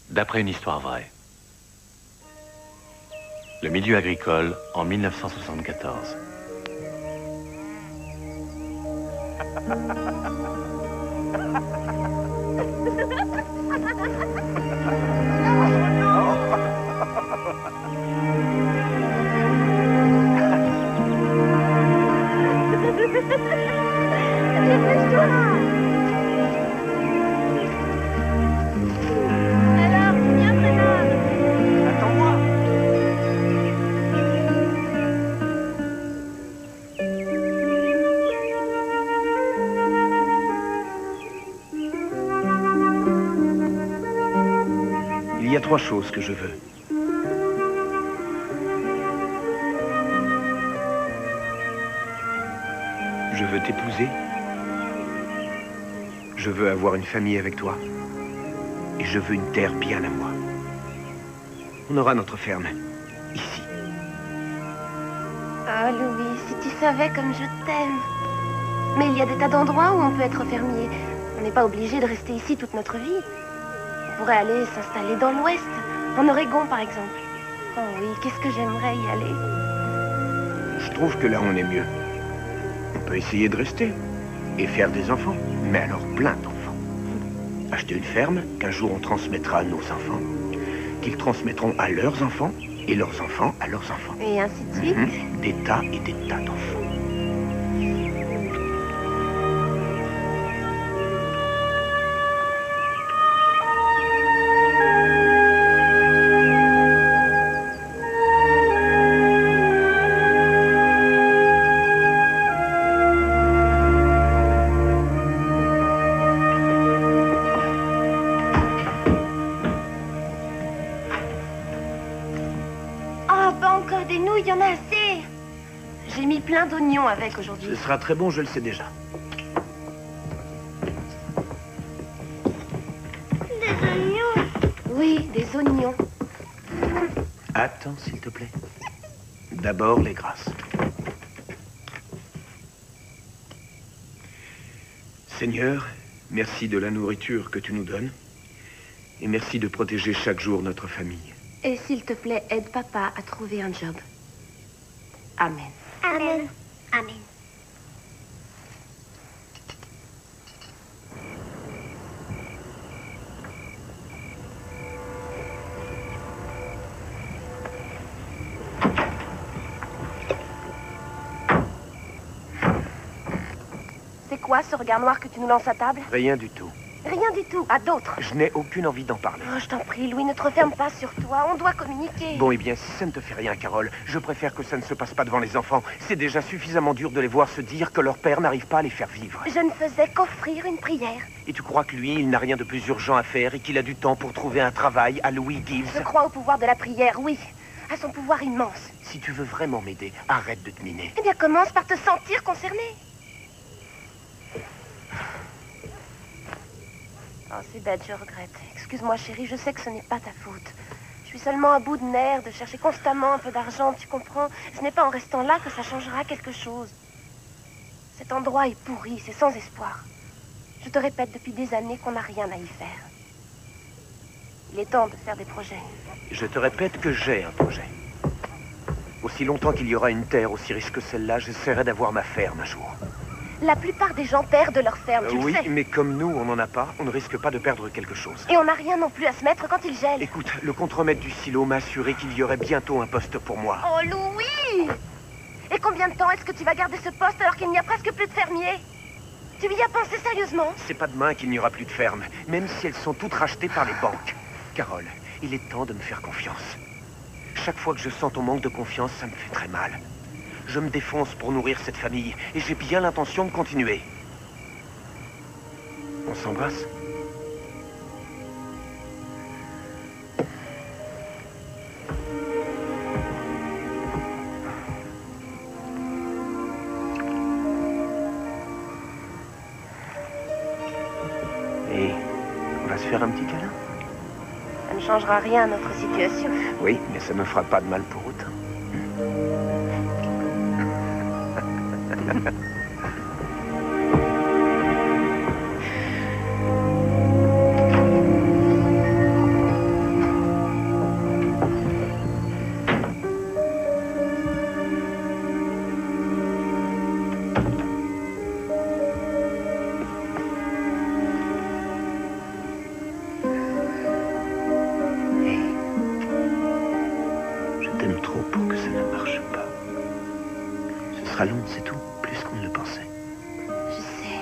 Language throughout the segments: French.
D'après une histoire vraie. Le milieu agricole en 1974. Il y a 3 choses que je veux. Je veux t'épouser. Je veux avoir une famille avec toi. Et je veux une terre bien à moi. On aura notre ferme, ici. Oh, Louis, si tu savais comme je t'aime. Mais il y a des tas d'endroits où on peut être fermier. On n'est pas obligé de rester ici toute notre vie. On pourrait aller s'installer dans l'Ouest, en Oregon par exemple. Oh oui, qu'est-ce que j'aimerais y aller. Je trouve que là, on est mieux. On peut essayer de rester et faire des enfants. Mais alors plein d'enfants. Acheter une ferme qu'un jour on transmettra à nos enfants, qu'ils transmettront à leurs enfants, et leurs enfants à leurs enfants. Et ainsi de suite. Des tas et des tas d'enfants. Il y en a assez. J'ai mis plein d'oignons avec aujourd'hui. Ce sera très bon, je le sais déjà. Des oignons? Oui, des oignons. Attends, s'il te plaît. D'abord, les grâces. Seigneur, merci de la nourriture que tu nous donnes. Et merci de protéger chaque jour notre famille. Et s'il te plaît, aide papa à trouver un job. Amen. Amen. Amen. C'est quoi ce regard noir que tu nous lances à table? Rien du tout. Rien du tout, à d'autres. Je n'ai aucune envie d'en parler. Oh, je t'en prie, Louis, ne te referme pas sur toi. On doit communiquer. Bon, eh bien, si ça ne te fait rien, Carole, je préfère que ça ne se passe pas devant les enfants. C'est déjà suffisamment dur de les voir se dire que leur père n'arrive pas à les faire vivre. Je ne faisais qu'offrir une prière. Et tu crois que lui, il n'a rien de plus urgent à faire et qu'il a du temps pour trouver un travail à Louis Gibbs? Je crois au pouvoir de la prière, oui. À son pouvoir immense. Si tu veux vraiment m'aider, arrête de te miner. Eh bien, commence par te sentir concerné. Oh, c'est bête, je regrette. Excuse-moi, chérie, je sais que ce n'est pas ta faute. Je suis seulement à bout de nerfs de chercher constamment un peu d'argent, tu comprends? Ce n'est pas en restant là que ça changera quelque chose. Cet endroit est pourri, c'est sans espoir. Je te répète depuis des années qu'on n'a rien à y faire. Il est temps de faire des projets. Je te répète que j'ai un projet. Aussi longtemps qu'il y aura une terre aussi riche que celle-là, j'essaierai d'avoir ma ferme un jour. La plupart des gens perdent leur ferme, tu le oui, sais. mais comme nous, on n'en a pas, on ne risque pas de perdre quelque chose. Et on n'a rien non plus à se mettre quand il gèle. Écoute, le contremaître du silo m'a assuré qu'il y aurait bientôt un poste pour moi. Oh, Louis! Et combien de temps est-ce que tu vas garder ce poste alors qu'il n'y a presque plus de fermiers? Tu y as pensé sérieusement? C'est pas demain qu'il n'y aura plus de ferme, même si elles sont toutes rachetées par les banques. Carole, il est temps de me faire confiance. Chaque fois que je sens ton manque de confiance, ça me fait très mal. Je me défonce pour nourrir cette famille, et j'ai bien l'intention de continuer. On s'embrasse? Et on va se faire un petit câlin? Ça ne changera rien à notre situation. Oui, mais ça me fera pas de mal pour autant. sera long, c'est tout, plus qu'on ne le pensait. Je sais.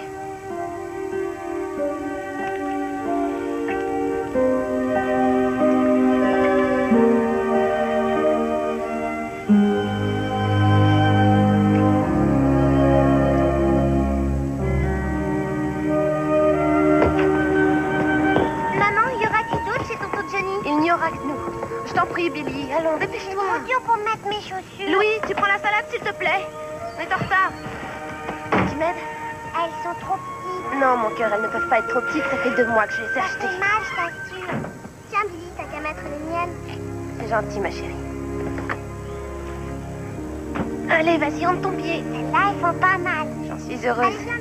Maman, il y aura qui d'autre chez tonton Johnny? Il n'y aura que nous. Je t'en prie, Billy. Allons, dépêche-toi. Mon Dieu, pour mettre mes chaussures. Louis, tu prends la salade, s'il te plaît. On est en retard. Tu m'aides? Elles sont trop petites. Non, mon cœur, elles ne peuvent pas être trop petites. Ça fait 2 mois que je les ai Ça achetées. fait mal, je t'assure. Tiens, Billy, t'as qu'à mettre les miennes. C'est gentil, ma chérie. Allez, vas-y, rentre ton pied. Celles-là, elles font pas mal. J'en suis heureuse. Allez, viens,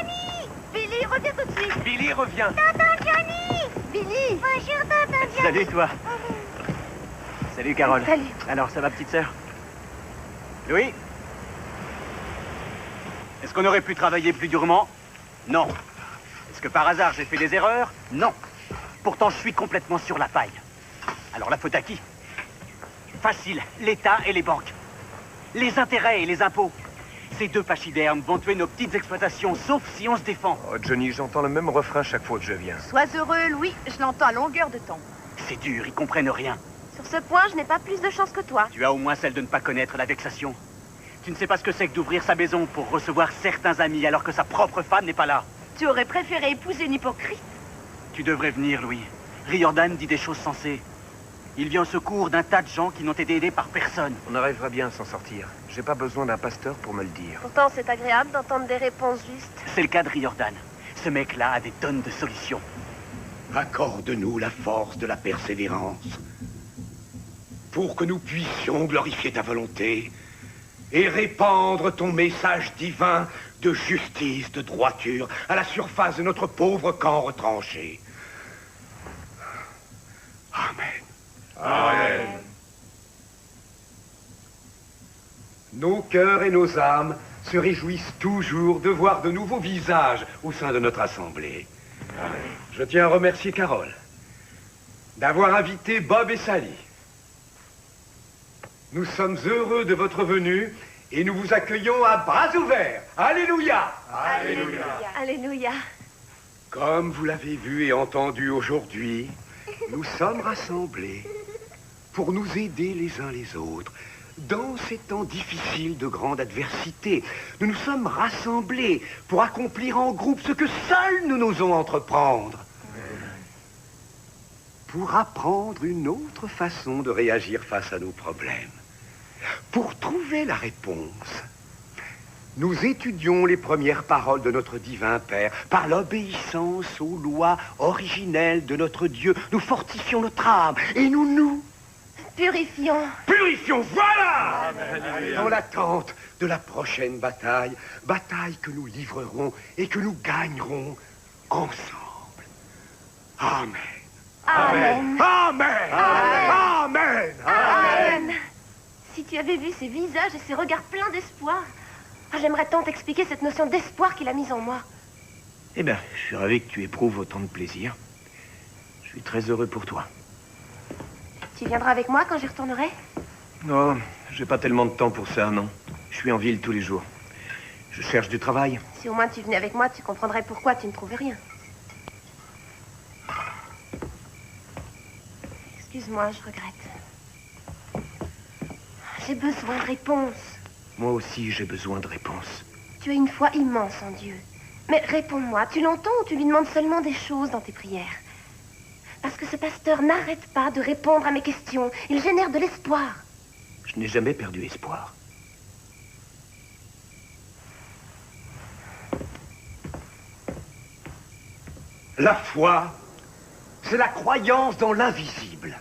Billy. Billy, reviens tout de suite. Billy, reviens. Tonton Johnny! Billy. Bonjour, tonton Johnny. Salut, toi. Salut, Carole. Salut. Alors, ça va, petite sœur? Louis? Est-ce qu'on aurait pu travailler plus durement? Non. Est-ce que par hasard, j'ai fait des erreurs? Non. Pourtant, je suis complètement sur la paille. Alors, la faute à qui? Facile, l'État et les banques. Les intérêts et les impôts. Ces deux pachydermes vont tuer nos petites exploitations, sauf si on se défend. Oh, Johnny, j'entends le même refrain chaque fois que je viens. Sois heureux, Louis. Je l'entends à longueur de temps. C'est dur, ils comprennent rien. Sur ce point, je n'ai pas plus de chance que toi. Tu as au moins celle de ne pas connaître la vexation. Tu ne sais pas ce que c'est que d'ouvrir sa maison pour recevoir certains amis alors que sa propre femme n'est pas là. Tu aurais préféré épouser une hypocrite? Tu devrais venir, Louis. Riordan dit des choses sensées. Il vient au secours d'un tas de gens qui n'ont été aidés par personne. On arrivera bien à s'en sortir. J'ai pas besoin d'un pasteur pour me le dire. Pourtant, c'est agréable d'entendre des réponses justes. C'est le cas de Riordan. Ce mec-là a des tonnes de solutions. Accorde-nous la force de la persévérance pour que nous puissions glorifier ta volonté et répandre ton message divin de justice, de droiture à la surface de notre pauvre camp retranché. Amen. Amen. Nos cœurs et nos âmes se réjouissent toujours de voir de nouveaux visages au sein de notre assemblée. Je tiens à remercier Carole d'avoir invité Bob et Sally. Nous sommes heureux de votre venue et nous vous accueillons à bras ouverts. Alléluia! Alléluia. Alléluia. Comme vous l'avez vu et entendu aujourd'hui, nous sommes rassemblés pour nous aider les uns les autres. Dans ces temps difficiles de grande adversité, nous nous sommes rassemblés pour accomplir en groupe ce que seuls nous n'osons entreprendre. Pour apprendre une autre façon de réagir face à nos problèmes. Pour trouver la réponse, nous étudions les premières paroles de notre divin Père. Par l'obéissance aux lois originelles de notre Dieu, nous fortifions notre âme et nous Purifions. purifions. Voilà! Dans l'attente de la prochaine bataille, bataille que nous livrerons et que nous gagnerons ensemble. Amen. Amen. Amen. Amen. Amen. Si tu avais vu ces visages et ces regards pleins d'espoir, j'aimerais tant t'expliquer cette notion d'espoir qu'il a mise en moi. Eh bien, je suis ravi que tu éprouves autant de plaisir. Je suis très heureux pour toi. Tu viendras avec moi quand j'y retournerai? Non, j'ai pas tellement de temps pour ça, non. Je suis en ville tous les jours. Je cherche du travail. Si au moins tu venais avec moi, tu comprendrais pourquoi tu ne trouvais rien. Excuse-moi, je regrette. J'ai besoin de réponses. Moi aussi, j'ai besoin de réponses. Tu as une foi immense en Dieu. Mais réponds-moi, tu l'entends ou tu lui demandes seulement des choses dans tes prières? Parce que ce pasteur n'arrête pas de répondre à mes questions. Il génère de l'espoir. Je n'ai jamais perdu espoir. La foi, c'est la croyance dans l'invisible.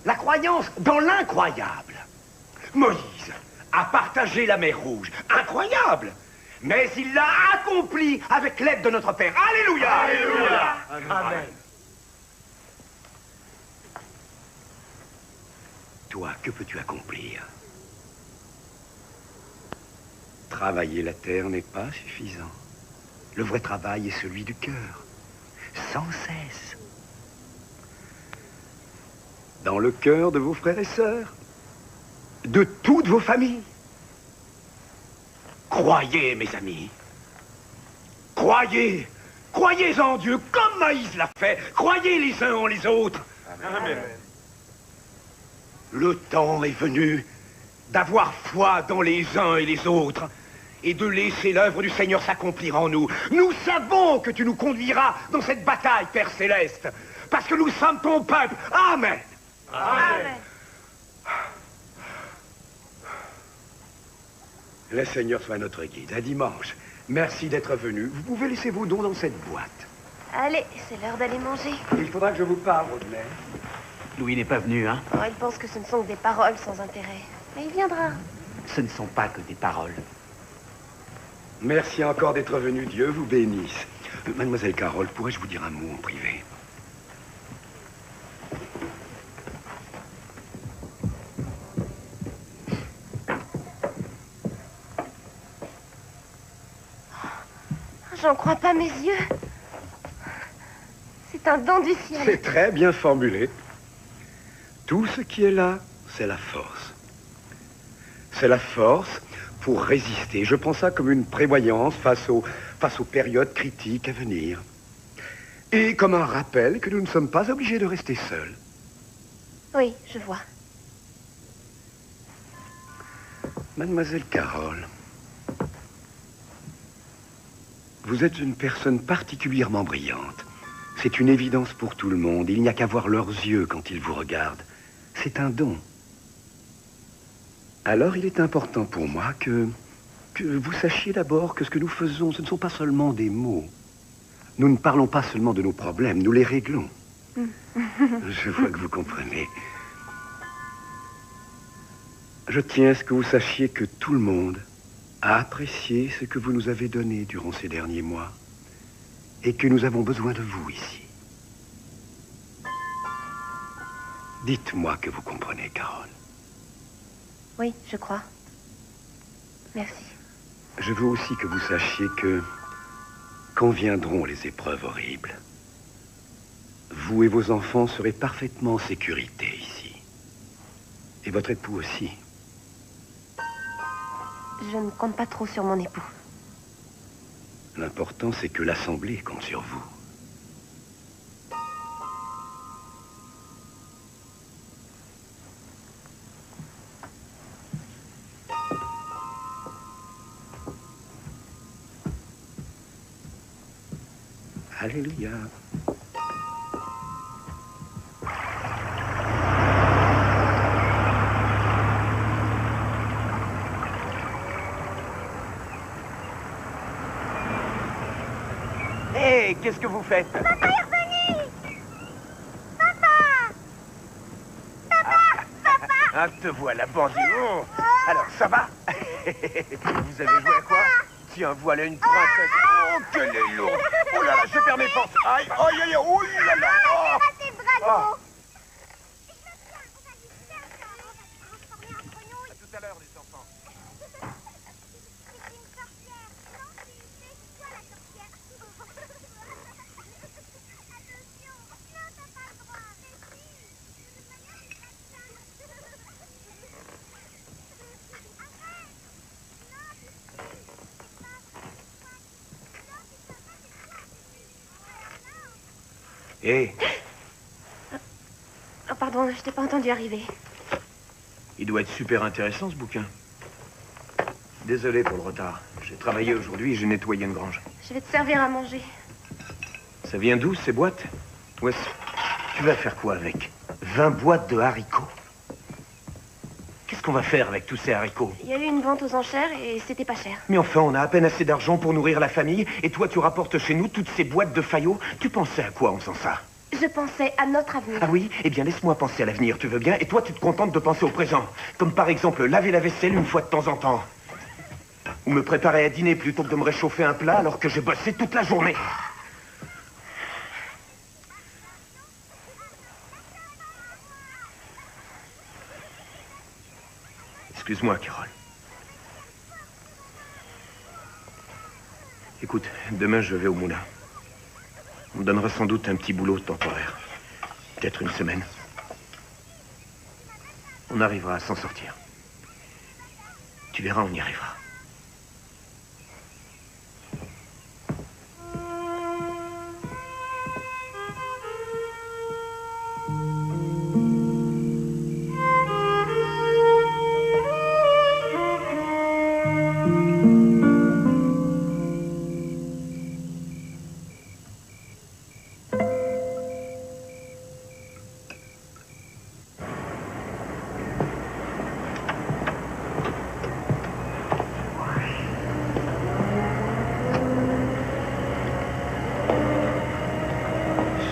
La croyance dans l'incroyable. Moïse a partagé la mer Rouge. Incroyable! Mais il l'a accompli avec l'aide de notre Père. Alléluia! Alléluia! Amen. Toi, que peux-tu accomplir? Travailler la terre n'est pas suffisant. Le vrai travail est celui du cœur, sans cesse. Dans le cœur de vos frères et sœurs, de toutes vos familles. Croyez, mes amis. Croyez. Croyez en Dieu, comme Moïse l'a fait. Croyez les uns en les autres. Amen. Le temps est venu d'avoir foi dans les uns et les autres et de laisser l'œuvre du Seigneur s'accomplir en nous. Nous savons que tu nous conduiras dans cette bataille, Père Céleste, parce que nous sommes ton peuple. Amen. Amen. Le Seigneur soit notre guide. À dimanche. Merci d'être venu. Vous pouvez laisser vos dons dans cette boîte. Allez, c'est l'heure d'aller manger. Il faudra que je vous parle, Rodney. Louis n'est pas venu, hein? Oh, il pense que ce ne sont que des paroles sans intérêt. Mais il viendra. Ce ne sont pas que des paroles. Merci encore d'être venu. Dieu vous bénisse. Mademoiselle Carole, pourrais-je vous dire un mot en privé? J'en crois pas mes yeux. C'est un don du ciel. C'est très bien formulé. Tout ce qui est là, c'est la force. C'est la force pour résister. Je prends ça comme une prévoyance face aux périodes critiques à venir. Et comme un rappel que nous ne sommes pas obligés de rester seuls. Oui, je vois. Mademoiselle Carole, vous êtes une personne particulièrement brillante. C'est une évidence pour tout le monde. Il n'y a qu'à voir leurs yeux quand ils vous regardent. C'est un don. Alors il est important pour moi que vous sachiez d'abord que ce que nous faisons, ce ne sont pas seulement des mots. Nous ne parlons pas seulement de nos problèmes, nous les réglons. Je vois que vous comprenez. Je tiens à ce que vous sachiez que tout le monde a apprécié ce que vous nous avez donné durant ces derniers mois et que nous avons besoin de vous ici. Dites-moi que vous comprenez, Carole. Oui, je crois. Merci. Je veux aussi que vous sachiez que, quand viendront les épreuves horribles, vous et vos enfants serez parfaitement en sécurité ici. Et votre époux aussi. Je ne compte pas trop sur mon époux. L'important, c'est que l'Assemblée compte sur vous. Alléluia. Hé, qu'est-ce que vous faites? Papa est revenu! Papa! Ah, te voilà, bandit. Oh. Alors, ça va? Vous avez joué à quoi? Tiens, voilà une princesse. Oh, qu'elle est lourde. Oh là là, je perds mes forces. Aïe, aïe, aïe, oh là là. Oh. Raté le dragon! Oh. À tout à l'heure, les enfants. C'est une sorcière! Non, c'est toi la sorcière! Attention! Non, t'as pas le droit! Mais si! De toute manière, c'est pas ça! Arrête! Non, tu c'est pas... Hé, Oh, pardon, je t'ai pas entendu arriver. il doit être super intéressant, ce bouquin. Désolé pour le retard. J'ai travaillé aujourd'hui et j'ai nettoyé une grange. Je vais te servir à manger. Ça vient d'où, ces boîtes? Ouais, tu vas faire quoi avec 20 boîtes de haricots? Qu'est-ce qu'on va faire avec tous ces haricots? Il y a eu une vente aux enchères et c'était pas cher. Mais enfin, on a à peine assez d'argent pour nourrir la famille, et toi, tu rapportes chez nous toutes ces boîtes de faillots. Tu pensais à quoi en faisant ça? Je pensais à notre avenir. Ah oui? Eh bien, laisse-moi penser à l'avenir, tu veux bien? Et toi, tu te contentes de penser au présent. Comme par exemple, laver la vaisselle une fois de temps en temps. Ou me préparer à dîner plutôt que de me réchauffer un plat alors que j'ai bossé toute la journée. Excuse-moi, Carole. Écoute, demain je vais au moulin. On me donnera sans doute un petit boulot temporaire. Peut-être une semaine. On arrivera à s'en sortir. Tu verras, on y arrivera.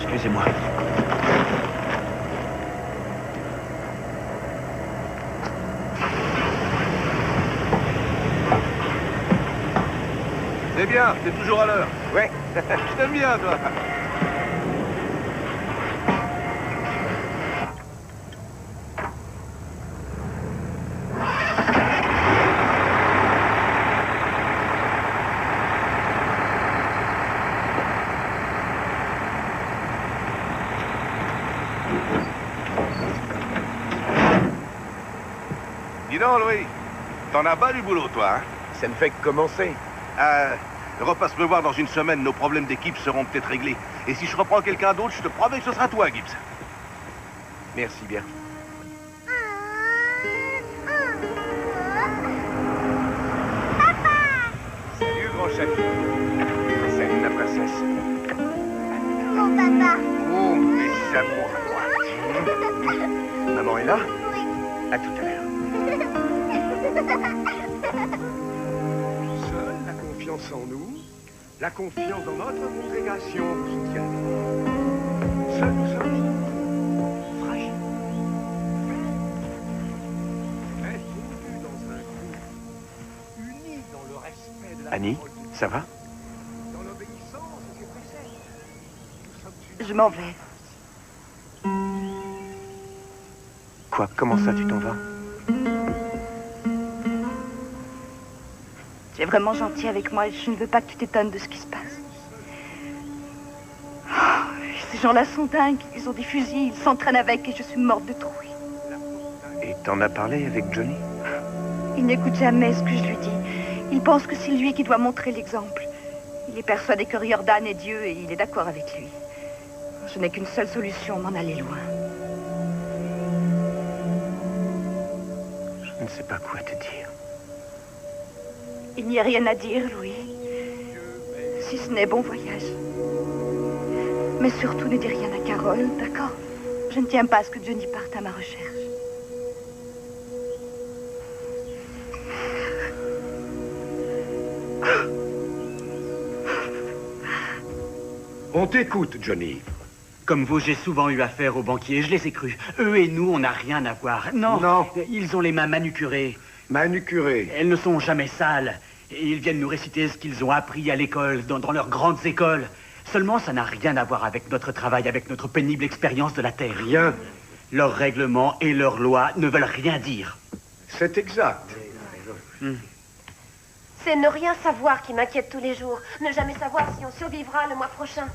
Excusez-moi. C'est bien, t'es toujours à l'heure. Ouais. Je t'aime bien, toi. Dis donc, Louis, t'en as bas du boulot, toi, hein? Ça ne fait que commencer. Repasse me voir dans une semaine, nos problèmes d'équipe seront peut-être réglés. Et si je reprends quelqu'un d'autre, je te promets que ce sera toi, Gibbs. Merci bien. Salut, grand chef. Salut, ma princesse. Mon papa. Oh, mes amours à moi. Maman est là? Oui. À tout à l'heure. Seule la confiance en nous, la confiance dans notre congrégation vous soutiennent. Seuls nous sommes fragiles. Mais fondus dans un groupe, unis dans le respect de la Annie, parole de Dieu, ça va? dans l'obéissance à ses préceptes. Nous sommes unis. Je m'en vais. Quoi? Comment ça, tu t'en vas? Tu es vraiment gentil avec moi et je ne veux pas que tu t'étonnes de ce qui se passe. Oh, ces gens-là sont dingues. Ils ont des fusils, ils s'entraînent avec et je suis morte de trouille. Et t'en as parlé avec Johnny? Il n'écoute jamais ce que je lui dis. Il pense que c'est lui qui doit montrer l'exemple. Il est persuadé que Riordan est Dieu et il est d'accord avec lui. Je n'ai qu'une seule solution, m'en aller loin. Je ne sais pas quoi te dire. Il n'y a rien à dire, Louis. Si ce n'est bon voyage. Mais surtout, ne dis rien à Carole, d'accord? Je ne tiens pas à ce que Johnny parte à ma recherche. On t'écoute, Johnny. Comme vous, j'ai souvent eu affaire aux banquiers, je les ai crus. Eux et nous, on n'a rien à voir. Non, Non. Ils ont les mains manucurées. Manucuré. Elles ne sont jamais sales. Et ils viennent nous réciter ce qu'ils ont appris à l'école, dans leurs grandes écoles. Seulement, ça n'a rien à voir avec notre travail, avec notre pénible expérience de la Terre. Rien. Leurs règlements et leurs lois ne veulent rien dire. C'est exact. C'est ne rien savoir qui m'inquiète tous les jours. Ne jamais savoir si on survivra le mois prochain.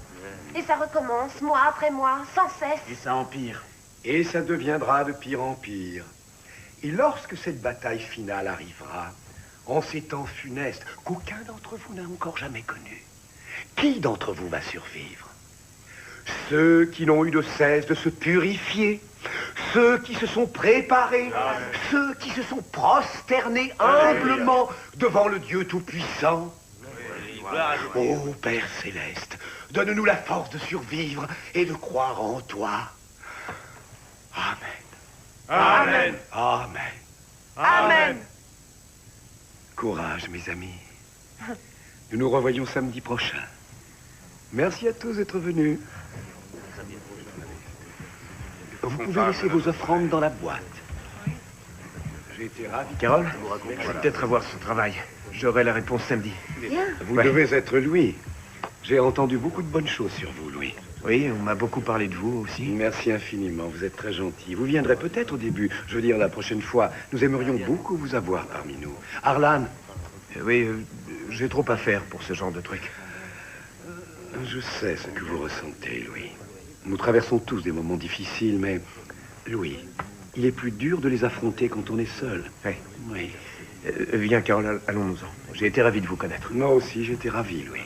Et ça recommence, mois après mois, sans cesse. Et ça empire. Et ça deviendra de pire en pire. Et lorsque cette bataille finale arrivera, en ces temps funestes qu'aucun d'entre vous n'a encore jamais connus, qui d'entre vous va survivre? Ceux qui n'ont eu de cesse de se purifier, ceux qui se sont préparés, ceux qui se sont prosternés humblement devant le Dieu Tout-Puissant. Ô Père Céleste, donne-nous la force de survivre et de croire en toi. Amen. Amen. Amen. Amen. Courage, mes amis. Nous nous revoyons samedi prochain. Merci à tous d'être venus. Vous pouvez laisser vos offrandes dans la boîte. J'ai été ravi. Carole, je vais peut-être avoir ce travail. J'aurai la réponse samedi. Bien. Vous devez être Louis. J'ai entendu beaucoup de bonnes choses sur vous, Louis. Oui, on m'a beaucoup parlé de vous aussi. Merci infiniment, vous êtes très gentil. Vous viendrez peut-être au début, je veux dire la prochaine fois. Nous aimerions beaucoup vous avoir parmi nous. Arlan, Oui, j'ai trop à faire pour ce genre de truc. je sais ce que vous ressentez, Louis. Nous traversons tous des moments difficiles, mais... Louis, il est plus dur de les affronter quand on est seul. Oui. Oui. Viens, Carole, allons-nous-en. J'ai été ravi de vous connaître. Moi aussi, j'étais ravi, Louis.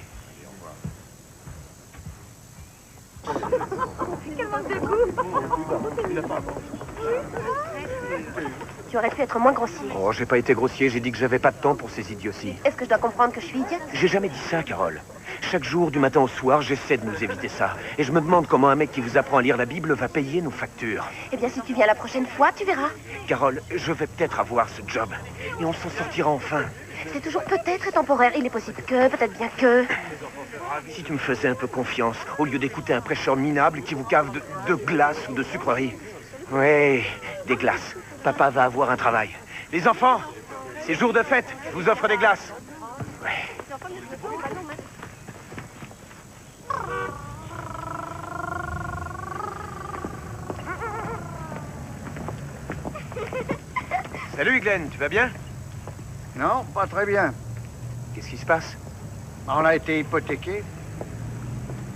Tu aurais pu être moins grossier. Oh, j'ai pas été grossier, j'ai dit que j'avais pas de temps pour ces idioties. Est-ce que je dois comprendre que je suis idiote? J'ai jamais dit ça, Carole. Chaque jour, du matin au soir, j'essaie de nous éviter ça. Et je me demande comment un mec qui vous apprend à lire la Bible va payer nos factures. Eh bien, si tu viens la prochaine fois, tu verras. Carole, je vais peut-être avoir ce job. Et on s'en sortira enfin. C'est toujours peut-être et temporaire. Il est possible que, peut-être bien que... Si tu me faisais un peu confiance, au lieu d'écouter un prêcheur minable qui vous cave de glace ou de sucreries. Oui, des glaces. Papa va avoir un travail. Les enfants, c'est jour de fête. Je vous offre des glaces. Ouais. Salut Glenn, tu vas bien? Non, pas très bien. Qu'est-ce qui se passe? On a été hypothéqués.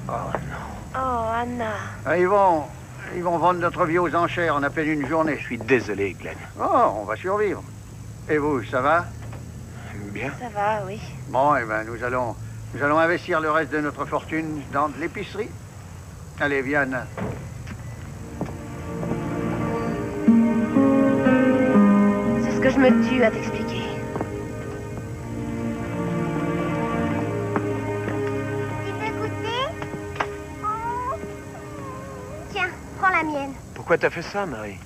Oh non. Oh, Anna. Ah, ils vont vendre notre vie aux enchères en à peine une journée. Je suis désolé, Glenn. Oh, on va survivre. Et vous, ça va? Bien. Ça va, oui. Bon, eh ben, nous allons investir le reste de notre fortune dans de l'épicerie. Allez, viens, Anna. C'est ce que je me tue à t'expliquer. Tu veux goûter? Oh. Tiens, prends la mienne. Pourquoi t'as fait ça, Marie?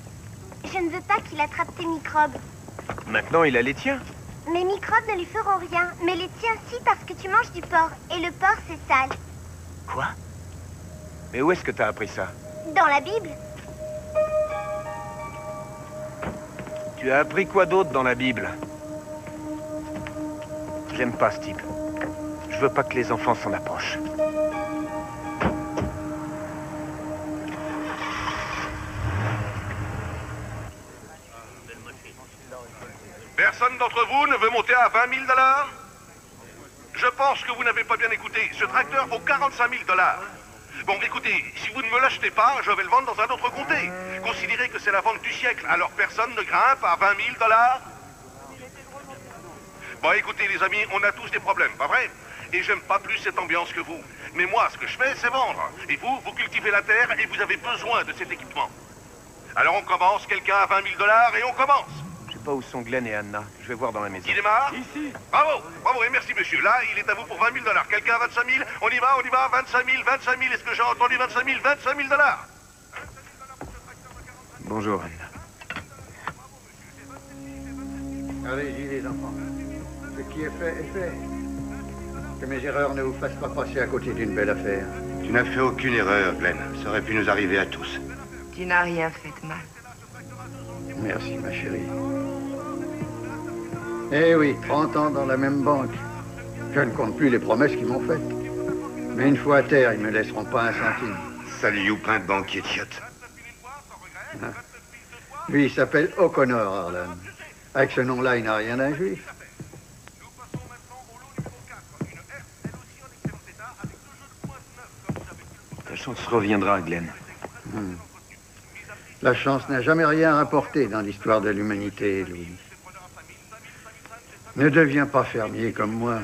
Je ne veux pas qu'il attrape tes microbes. Maintenant, il a les tiens. Mes microbes ne lui feront rien, mais les tiens si parce que tu manges du porc. Et le porc, c'est sale. Quoi? Mais où est-ce que t'as appris ça? Dans la Bible? Tu as appris quoi d'autre dans la Bible? J'aime pas ce type. Je veux pas que les enfants s'en approchent. Personne d'entre vous ne veut monter à 20 000 $? Je pense que vous n'avez pas bien écouté. Ce tracteur vaut 45 000 $. Bon, écoutez, si vous ne me l'achetez pas, je vais le vendre dans un autre comté. Considérez que c'est la vente du siècle, alors personne ne grimpe à 20 000 $. Bon, écoutez, les amis, on a tous des problèmes, pas vrai? Et j'aime pas plus cette ambiance que vous. Mais moi, ce que je fais, c'est vendre. Et vous, vous cultivez la terre et vous avez besoin de cet équipement. Alors on commence, quelqu'un à 20 000 $ et on commence. Je sais pas où sont Glenn et Anna. Je vais voir dans la maison. Qui démarre? Ici. Bravo, bravo et merci monsieur. Là, il est à vous pour 20 000 $. Quelqu'un à 25 000? On y va, 25 000, 25 000. Est-ce que j'ai entendu 25 000, 25 000 $? Bonjour, Anna. Allez-y, les enfants. Ce qui est fait est fait. Que mes erreurs ne vous fassent pas passer à côté d'une belle affaire. Tu n'as fait aucune erreur, Glenn. Ça aurait pu nous arriver à tous. Tu n'as rien fait de mal. Merci, ma chérie. Eh oui, 30 ans dans la même banque. Je ne compte plus les promesses qu'ils m'ont faites. Mais une fois à terre, ils ne me laisseront pas un centime. Salut, you, plein de banquiers idiotes. Hein? Lui, il s'appelle O'Connor, Harlan. Avec ce nom-là, il n'a rien d'un juif. La chance reviendra, Glenn. La chance n'a jamais rien rapporté dans l'histoire de l'humanité, Louis. Ne deviens pas fermier comme moi.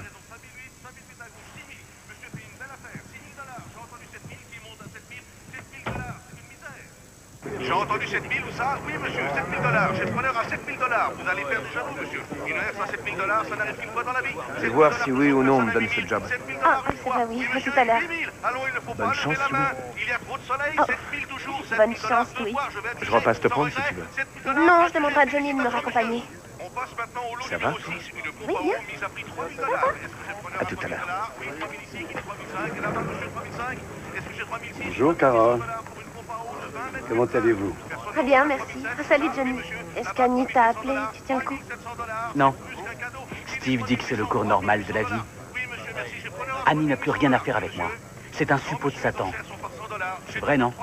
J'ai entendu 7 000 ou ça? Oui, monsieur, 7 000 $. J'ai preneur à 7 000 $. Vous allez faire du jaloux, monsieur. Une herse à 7 000 $, ça n'arrive qu'une fois dans la vie. Je vais voir si oui ou non on me donne ce job. Ah, c'est vrai, oui, à tout à l'heure. Allons, il ne faut Bonne pas chance, lever la main. Louis. Il y a trop de soleil, Oh. 7 000 toujours, 7 Bonne 000 chance, ce Louis. soir, vais être Je repasse te prendre si regret. tu veux. 7 000 $. Non, je demanderai à Johnny de me raccompagner. On passe maintenant au lot Ça numéro va, toi 6. Une pompe Oui, à bien. eau mise à prix 3 000 $. Est-ce que j'ai preneur À tout à l'heure. 3 000 $? Oui, 3 000 ici, qui est 3 500. Et là-bas, monsieur, 3 500. Est-ce que j'ai 3 600? Bonjour, Carole. Pour une pompe à eau de 20 mètres Comment allez-vous? Personne Très bien, merci. Ah, salut, Johnny. Est-ce qu'Annie t'a appelé? Tu tiens le coup? Non. Steve dit que c'est le cours normal de la vie. Annie n'a plus rien à faire avec moi. C'est un suppôt de Satan. C'est vrai, non?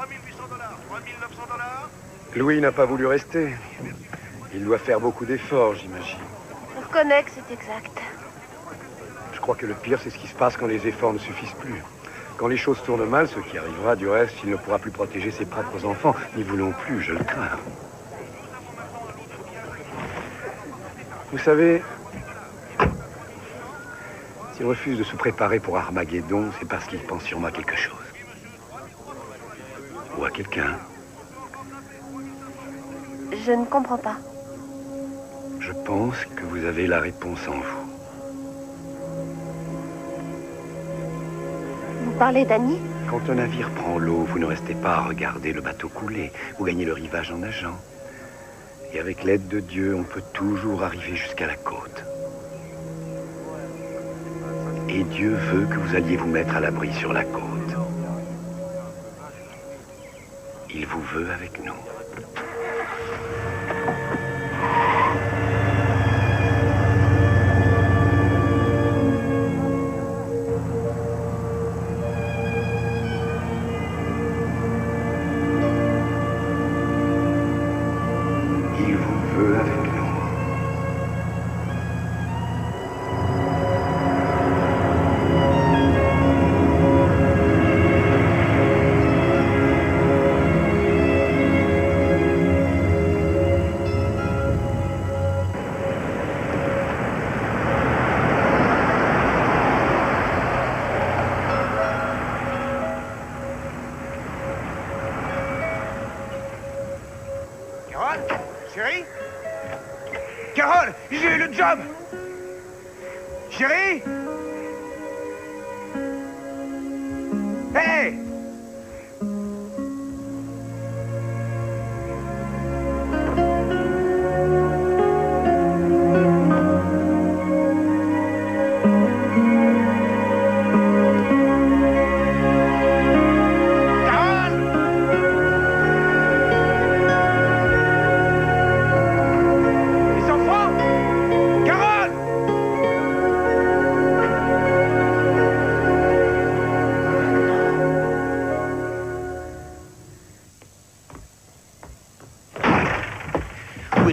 Louis n'a pas voulu rester. Il doit faire beaucoup d'efforts, j'imagine. Je reconnais que c'est exact. Je crois que le pire, c'est ce qui se passe quand les efforts ne suffisent plus. Quand les choses tournent mal, ce qui arrivera, du reste, il ne pourra plus protéger ses propres enfants. Ni vous non plus, je le crains. Vous savez, s'il refuse de se préparer pour Armageddon, c'est parce qu'il pense sûrement à quelque chose. Ou à quelqu'un. Je ne comprends pas. Je pense que vous avez la réponse en vous. Vous parlez d'Annie? Quand un navire prend l'eau, vous ne restez pas à regarder le bateau couler. Vous gagnez le rivage en nageant. Et avec l'aide de Dieu, on peut toujours arriver jusqu'à la côte. Et Dieu veut que vous alliez vous mettre à l'abri sur la côte. Il vous veut avec nous. Il vous veut avec nous. Carole? Chérie? Carole, j'ai eu le job! Chérie? Hey!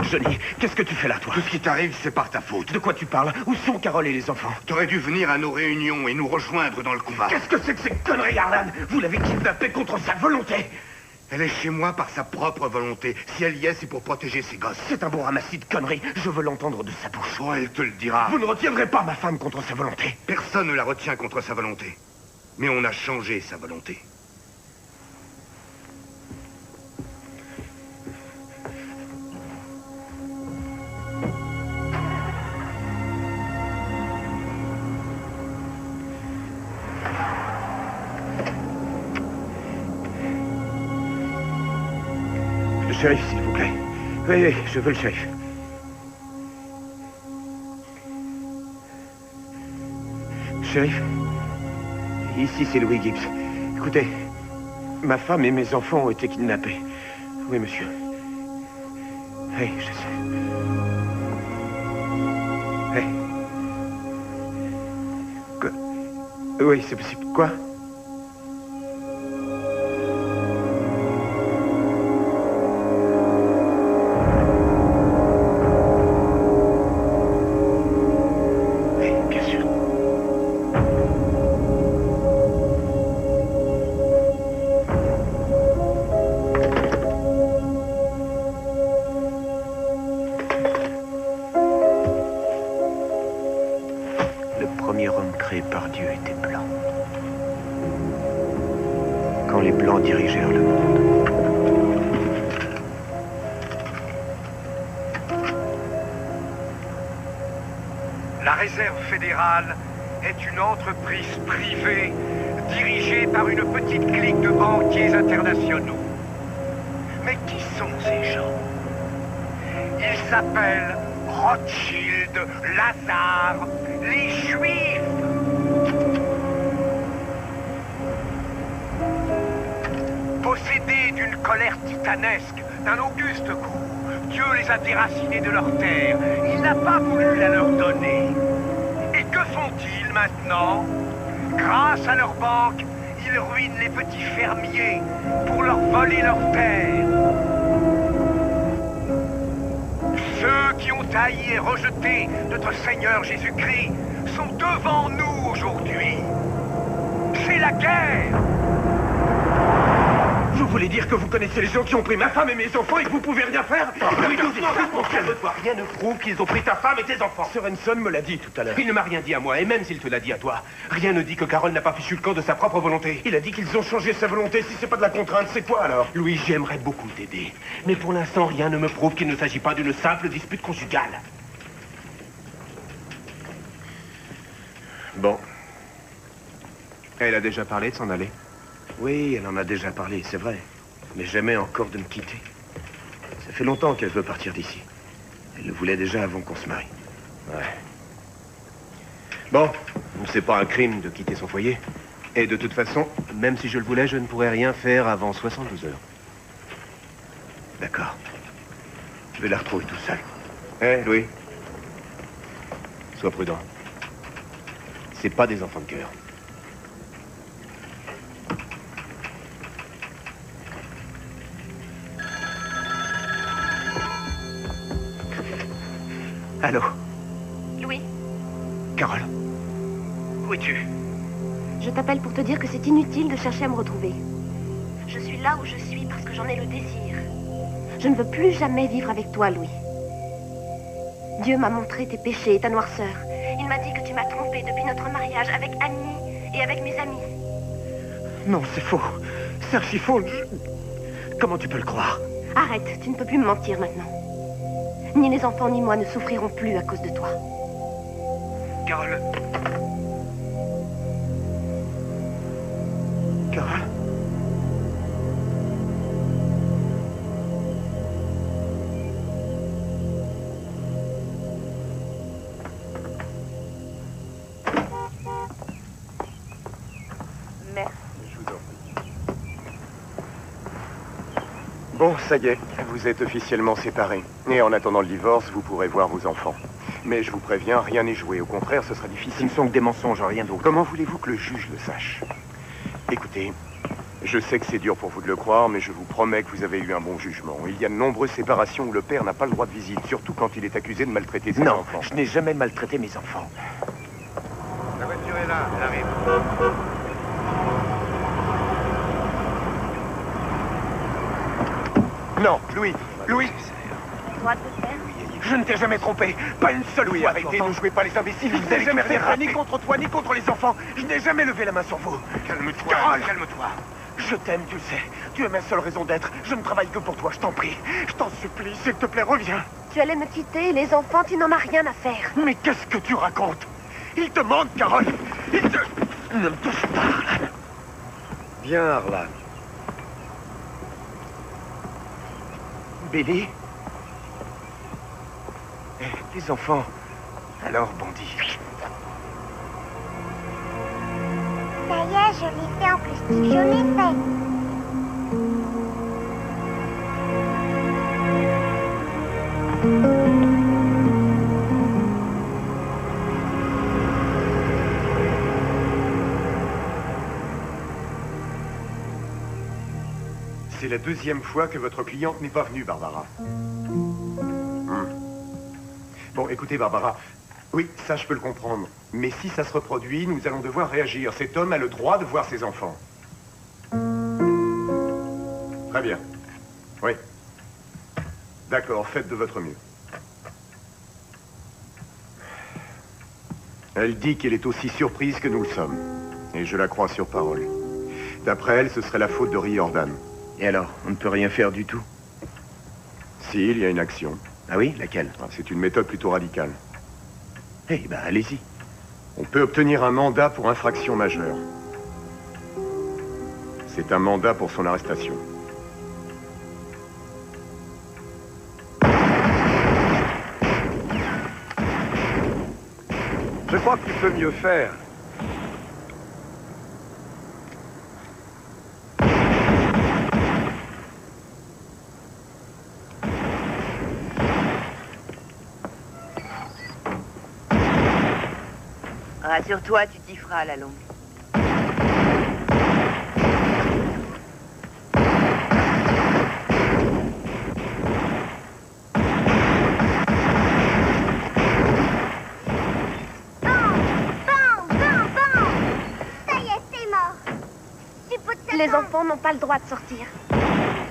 Johnny, qu'est-ce que tu fais là, toi? Tout ce qui t'arrive, c'est par ta faute. De quoi tu parles? Où sont Carole et les enfants? T'aurais dû venir à nos réunions et nous rejoindre dans le combat. Qu'est-ce que c'est que ces conneries, Harlan? Vous l'avez kidnappée contre sa volonté. Elle est chez moi par sa propre volonté. Si elle y est, c'est pour protéger ses gosses. C'est un bon ramassis de conneries. Je veux l'entendre de sa bouche. Oh, elle te le dira. Vous ne retiendrez pas ma femme contre sa volonté. Personne ne la retient contre sa volonté. Mais on a changé sa volonté. Le shérif, s'il vous plaît. Oui, oui, je veux le shérif. Shérif, ici c'est Louis Gibbs. Écoutez, ma femme et mes enfants ont été kidnappés. Oui, monsieur. Oui, je sais. Oui. Quoi? Oui, c'est possible. Quoi? La Réserve fédérale est une entreprise privée dirigée par une petite clique de banquiers internationaux. Mais qui sont ces gens? Ils s'appellent Rothschild, Lazare, les Juifs. Possédés d'une colère titanesque d'un auguste coup. Dieu les a déracinés de leur terre. Il n'a pas voulu la leur donner. Et que font-ils maintenant? Grâce à leur banque, ils ruinent les petits fermiers pour leur voler leur terre. Ceux qui ont haï et rejeté notre Seigneur Jésus-Christ sont devant nous aujourd'hui. C'est la guerre. Vous voulez dire que vous connaissez les gens qui ont pris ma femme et mes enfants et que vous pouvez rien faire? Oui, doucement, calme-toi. Rien ne prouve qu'ils ont pris ta femme et tes enfants. Sorenson me l'a dit tout à l'heure. Il ne m'a rien dit à moi, et même s'il te l'a dit à toi, rien ne dit que Carole n'a pas fichu le camp de sa propre volonté. Il a dit qu'ils ont changé sa volonté. Si c'est pas de la contrainte, c'est quoi alors? Louis, j'aimerais beaucoup t'aider. Mais pour l'instant, rien ne me prouve qu'il ne s'agit pas d'une simple dispute conjugale. Bon. Elle a déjà parlé de s'en aller? Oui, elle en a déjà parlé, c'est vrai. Mais jamais encore de me quitter. Ça fait longtemps qu'elle veut partir d'ici. Elle le voulait déjà avant qu'on se marie. Ouais. Bon, c'est pas un crime de quitter son foyer. Et de toute façon, même si je le voulais, je ne pourrais rien faire avant 72 heures. D'accord. Je vais la retrouver tout seul. Hé, Louis. Sois prudent. C'est pas des enfants de cœur. Allô? Louis, Carole? Où es-tu? je t'appelle pour te dire que c'est inutile de chercher à me retrouver. Je suis là où je suis parce que j'en ai le désir. Je ne veux plus jamais vivre avec toi, Louis. Dieu m'a montré tes péchés et ta noirceur. Il m'a dit que tu m'as trompé depuis notre mariage avec Annie et avec mes amis. Non, c'est faux. C'est archi faux. Comment tu peux le croire? Arrête, tu ne peux plus me mentir maintenant. Ni les enfants ni moi ne souffriront plus à cause de toi. Carole. Carole? Merci. Bon, ça y est, vous êtes officiellement séparés. Et en attendant le divorce, vous pourrez voir vos enfants. Mais je vous préviens, rien n'est joué. Au contraire, ce sera Ce difficile. ne sont que des mensonges, rien d'autre. Comment voulez-vous que le juge le sache? Écoutez, je sais que c'est dur pour vous de le croire, mais je vous promets que vous avez eu un bon jugement. Il y a de nombreuses séparations où le père n'a pas le droit de visite, surtout quand il est accusé de maltraiter ses Non, enfants. je n'ai jamais maltraité mes enfants. La voiture est là, elle arrive. Non, Louis, Louis, Droit de le faire. je ne t'ai jamais trompé. Pas une seule fois avec Arrêtez, ne jouez pas les imbéciles, Je vous n'ai allez jamais faire fait ça, ni contre toi, ni contre les enfants. Je n'ai jamais levé la main sur vous. Calme-toi, Carole, calme-toi. je t'aime, tu le sais. Tu es ma seule raison d'être. Je ne travaille que pour toi, je t'en prie. Je t'en supplie, s'il te plaît, reviens. Tu allais me quitter et les enfants, tu n'en as rien à faire. Mais qu'est-ce que tu racontes? Il te manque, Carole. Il te... Ne me touche pas, Arlan. Bien, Arlan. Billy? Les enfants. Alors, bandit. Ça y est, je l'ai fait en plastique, je l'ai fait. C'est la deuxième fois que votre cliente n'est pas venue, Barbara. Bon, écoutez, Barbara, oui, ça je peux le comprendre. Mais si ça se reproduit, nous allons devoir réagir. Cet homme a le droit de voir ses enfants. Très bien. Oui. D'accord, faites de votre mieux. Elle dit qu'elle est aussi surprise que nous le sommes. Et je la crois sur parole. D'après elle, ce serait la faute de Riordan. Et alors, on ne peut rien faire du tout? Si, il y a une action. Ah oui? Laquelle? C'est une méthode plutôt radicale. Eh ben, allez-y. On peut obtenir un mandat pour infraction majeure. C'est un mandat pour son arrestation. Je crois que tu peux mieux faire. Rassure-toi, tu t'y feras à la longue. Les enfants n'ont pas le droit de sortir. Ils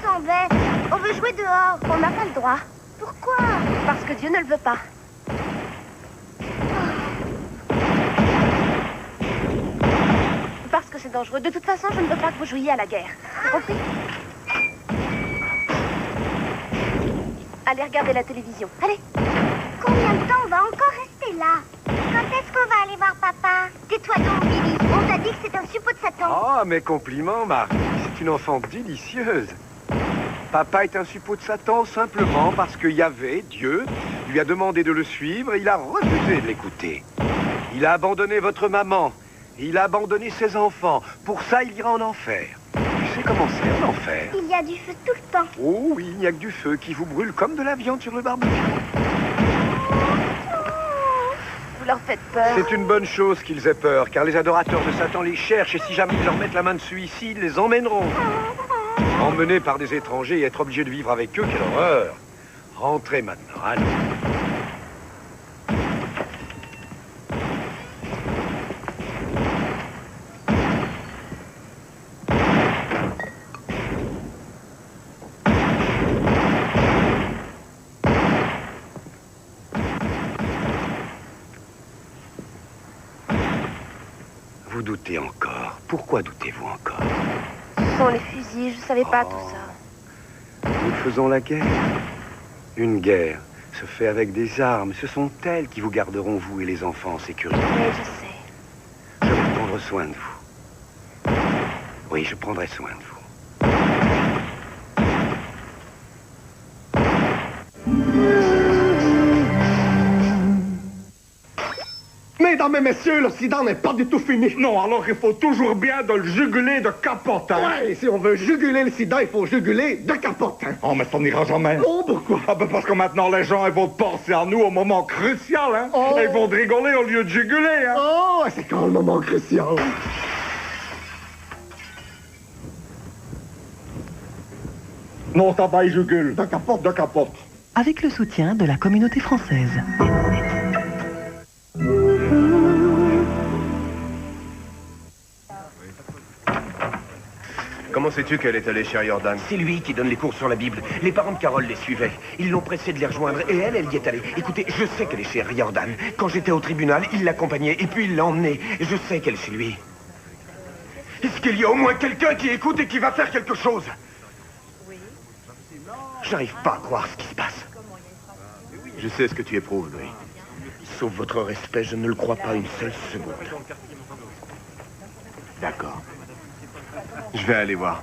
sont bêtes. On veut jouer dehors. On n'a pas le droit. Pourquoi? Parce que Dieu ne le veut pas. Parce que c'est dangereux. De toute façon, je ne veux pas que vous jouiez à la guerre. T'as compris? Allez regarder la télévision. Allez. Combien de temps on va encore rester là? Quand est-ce qu'on va aller voir papa? Tais-toi donc, Billy. On t'a dit que c'est un suppôt de Satan. Oh, mes compliments, Marie. C'est une enfant délicieuse. Papa est un suppôt de Satan simplement parce que Yahvé, Dieu, lui a demandé de le suivre et il a refusé de l'écouter. Il a abandonné votre maman. Il a abandonné ses enfants. Pour ça, il ira en enfer. Tu sais comment c'est, en enfer? Il y a du feu tout le temps. Oh oui, il n'y a que du feu qui vous brûle comme de la viande sur le barbecue. Vous leur faites peur. C'est une bonne chose qu'ils aient peur, car les adorateurs de Satan les cherchent, et si jamais ils leur mettent la main dessus ici, ils les emmèneront. Emmenés par des étrangers et être obligés de vivre avec eux, quelle horreur. Rentrez maintenant, allez. Vous doutez encore. Pourquoi doutez-vous encore? Ce sont les fusils, je savais pas tout ça. Nous faisons la guerre. Une guerre se fait avec des armes. Ce sont elles qui vous garderont, vous et les enfants, en sécurité. Oui, je sais. Je vais prendre soin de vous. Oui, je prendrai soin de vous. Mesdames et messieurs, l'Occident n'est pas du tout fini. Non, alors il faut toujours bien de le juguler de capotin. Ouais, si on veut juguler le sida, il faut juguler de capotin. Oh, mais ça n'ira jamais. Oh, pourquoi? Ah, ben parce que maintenant, les gens, ils vont penser à nous au moment crucial, hein. Oh. Ils vont rigoler au lieu de juguler, hein. Oh, c'est quand le moment crucial? Non, ça va, il jugule. De capote, de capote. Avec le soutien de la communauté française. Comment sais-tu qu'elle est allée chez Riordan? C'est lui qui donne les cours sur la Bible. Les parents de Carole les suivaient. Ils l'ont pressée de les rejoindre et elle y est allée. Écoutez, je sais qu'elle est chez Riordan. Quand j'étais au tribunal, il l'accompagnait et puis il l'a emmenée. Je sais qu'elle est chez lui. Est-ce qu'il y a au moins quelqu'un qui écoute et qui va faire quelque chose? Oui. J'arrive pas à croire ce qui se passe. Je sais ce que tu éprouves, Louis. Sauf votre respect, je ne le crois pas une seule seconde. D'accord. Je vais aller voir.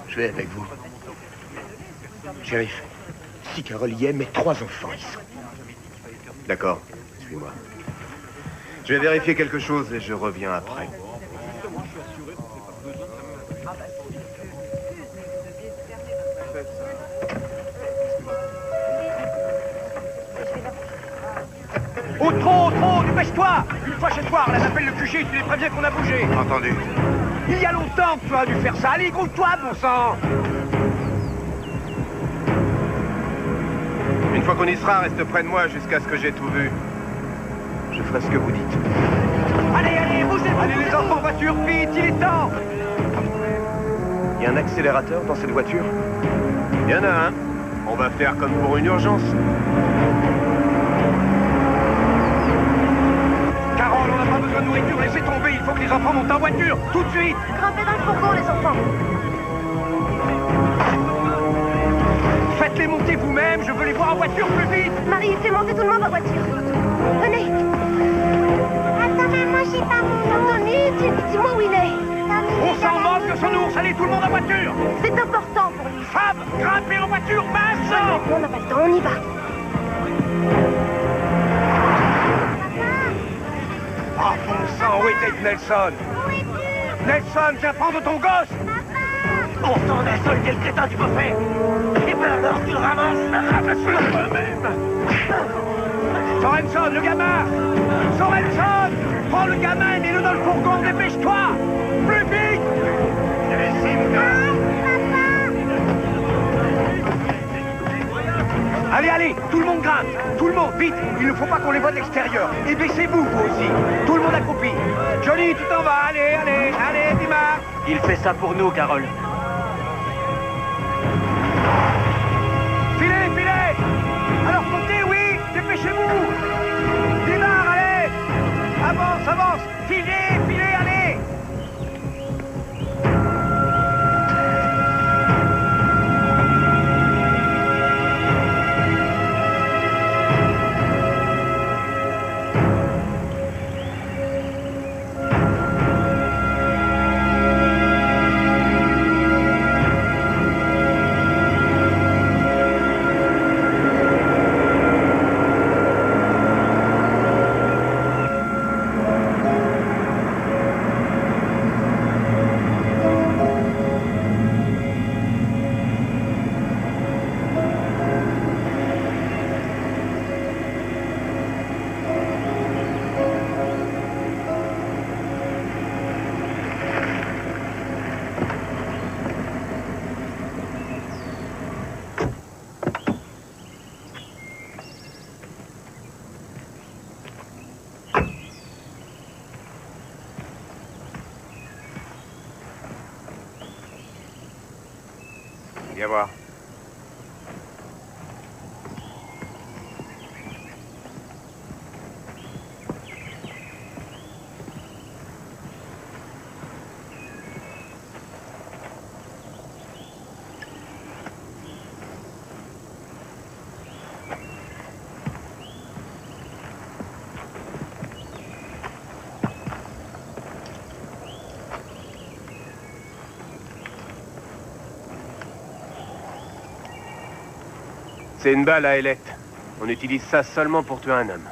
Je vais avec vous. Shérif, si Carole y est, mes 3 enfants y sont. D'accord, suis-moi. Je vais vérifier quelque chose et je reviens après. Oh, trop, dépêche-toi! Une fois chez toi, on les appelle le QG, tu les préviens qu'on a bougé. Entendu. Il y a longtemps que tu as dû faire ça. Allez, groupe-toi, bon sang! Une fois qu'on y sera, reste près de moi jusqu'à ce que j'ai tout vu. Je ferai ce que vous dites. Allez, bougez-vous! Allez, les enfants, voiture, vite, il est temps! Il y a un accélérateur dans cette voiture? Il y en a un. On va faire comme pour une urgence. Carole, on n'a pas besoin de nourriture, laissez tomber, il faut que les enfants montent en voiture, tout de suite! Grimpez dans le fourgon, les enfants. Faites-les monter vous-même, je veux les voir en voiture plus vite! Marie, fais monter tout le monde en voiture. Venez. Attends, maman, j'ai pas mon nom. Tommy, dis-moi où il est. On s'en moque de son ours, allez, tout le monde en voiture! C'est important pour lui. Fab, grimpez en voiture, maintenant! On n'a pas le temps, on y va. Ah, bon sang, où était Nelson? Nelson, viens prendre ton gosse! On s'en a seul, quel crétin tu peux faire? Alors tu le ramasses, ramasse-le toi-même. Sorenson, le gamin! Sorenson! Prends le gamin et mets-le dans le fourgon, dépêche-toi! Plus vite! Allez, allez, tout le monde grimpe! Tout le monde, vite! Il ne faut pas qu'on les voie de l'extérieur. Et baissez-vous, vous aussi. Tout le monde accroupi. Johnny, tu t'en vas. Allez, allez, allez, démarre! Il fait ça pour nous, Carole. Filez, filez! Alors montez, oui! Dépêchez-vous! Démarre, allez! Avance, avance! Filez, filez, allez! Viens voir. C'est une balle à ailette. On utilise ça seulement pour tuer un homme.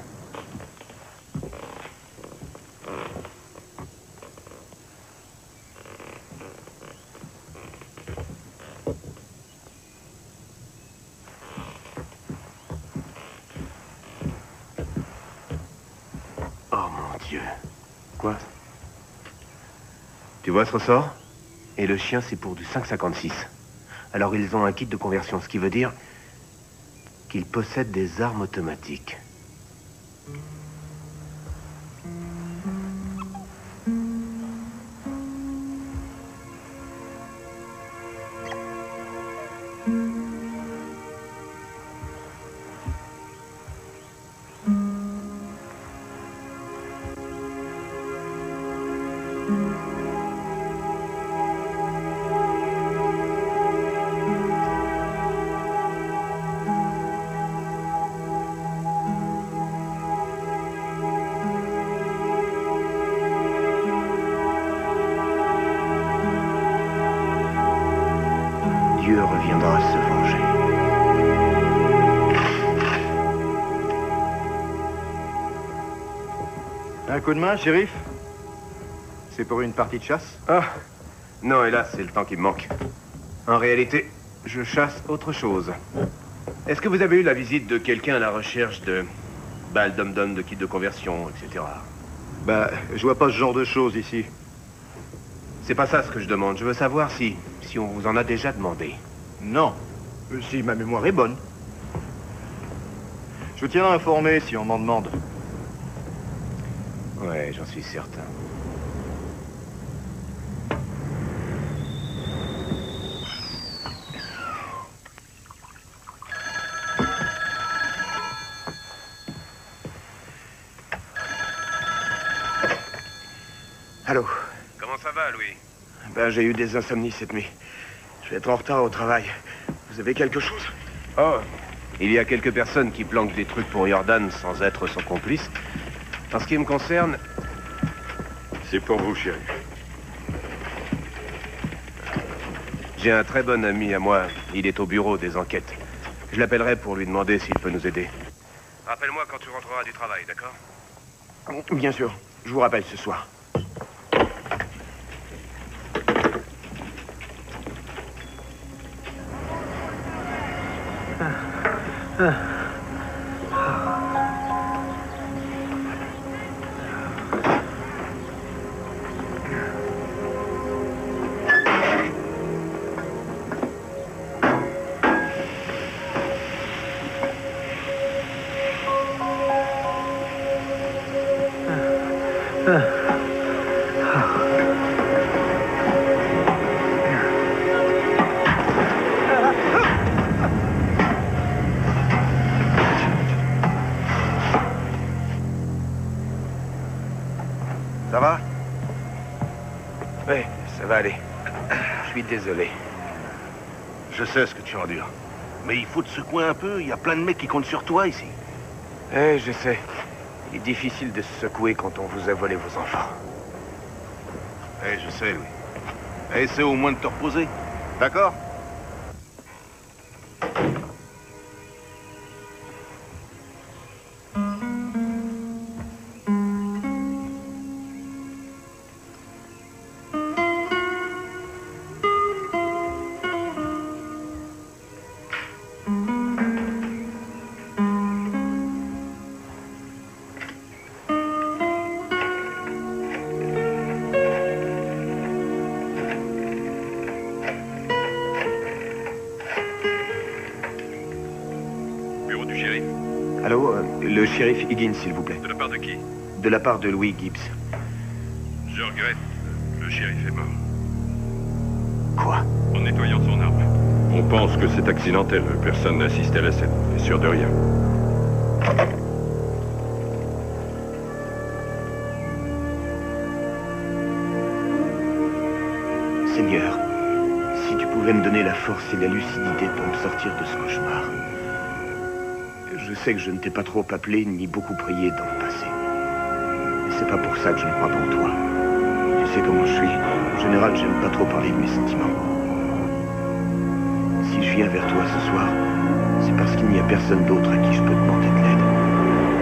Oh mon Dieu. Quoi? Tu vois ce ressort? Et le chien, c'est pour du 5,56. Alors ils ont un kit de conversion, ce qui veut dire qu'ils possèdent des armes automatiques. Dieu reviendra se venger. Un coup de main, shérif? C'est pour une partie de chasse? Ah, non, hélas, c'est le temps qui me manque. En réalité, je chasse autre chose. Est-ce que vous avez eu la visite de quelqu'un à la recherche de balles dom-dom, de kits de conversion, etc. Bah, je vois pas ce genre de choses ici. C'est pas ça ce que je demande. Je veux savoir si on vous en a déjà demandé. Non. Si ma mémoire est bonne. Je vous tiendrai informé si on m'en demande. Ouais, j'en suis certain. Allô? Comment ça va, Louis? Ben, j'ai eu des insomnies cette nuit. Je vais être en retard au travail. Vous avez quelque chose? Oh, il y a quelques personnes qui planquent des trucs pour Jordan sans être son complice. En ce qui me concerne... C'est pour vous, chérie. J'ai un très bon ami à moi. Il est au bureau des enquêtes. Je l'appellerai pour lui demander s'il peut nous aider. Rappelle-moi quand tu rentreras du travail, d'accord? Bien sûr. Je vous rappelle ce soir. Ça va? Oui, ça va aller. Je suis désolé. Je sais ce que tu endures. Mais il faut te secouer un peu, il y a plein de mecs qui comptent sur toi ici. Eh, je sais. Il est difficile de se secouer quand on vous a volé vos enfants. Eh, je sais, Louis. Essaie au moins de te reposer. D'accord? Le shérif Higgins, s'il vous plaît. De la part de qui? De la part de Louis Gibbs. Je regrette. Le shérif est mort. Quoi? En nettoyant son arme. On pense que c'est accidentel. Personne n'a assisté à la scène. On est sûr de rien. Seigneur, si tu pouvais me donner la force et la lucidité pour me sortir de ce cauchemar. Je sais que je ne t'ai pas trop appelé ni beaucoup prié dans le passé. Mais c'est pas pour ça que je ne crois pas en toi. Tu sais comment je suis. En général, j'aime pas trop parler de mes sentiments. Si je viens vers toi ce soir, c'est parce qu'il n'y a personne d'autre à qui je peux demander de l'aide.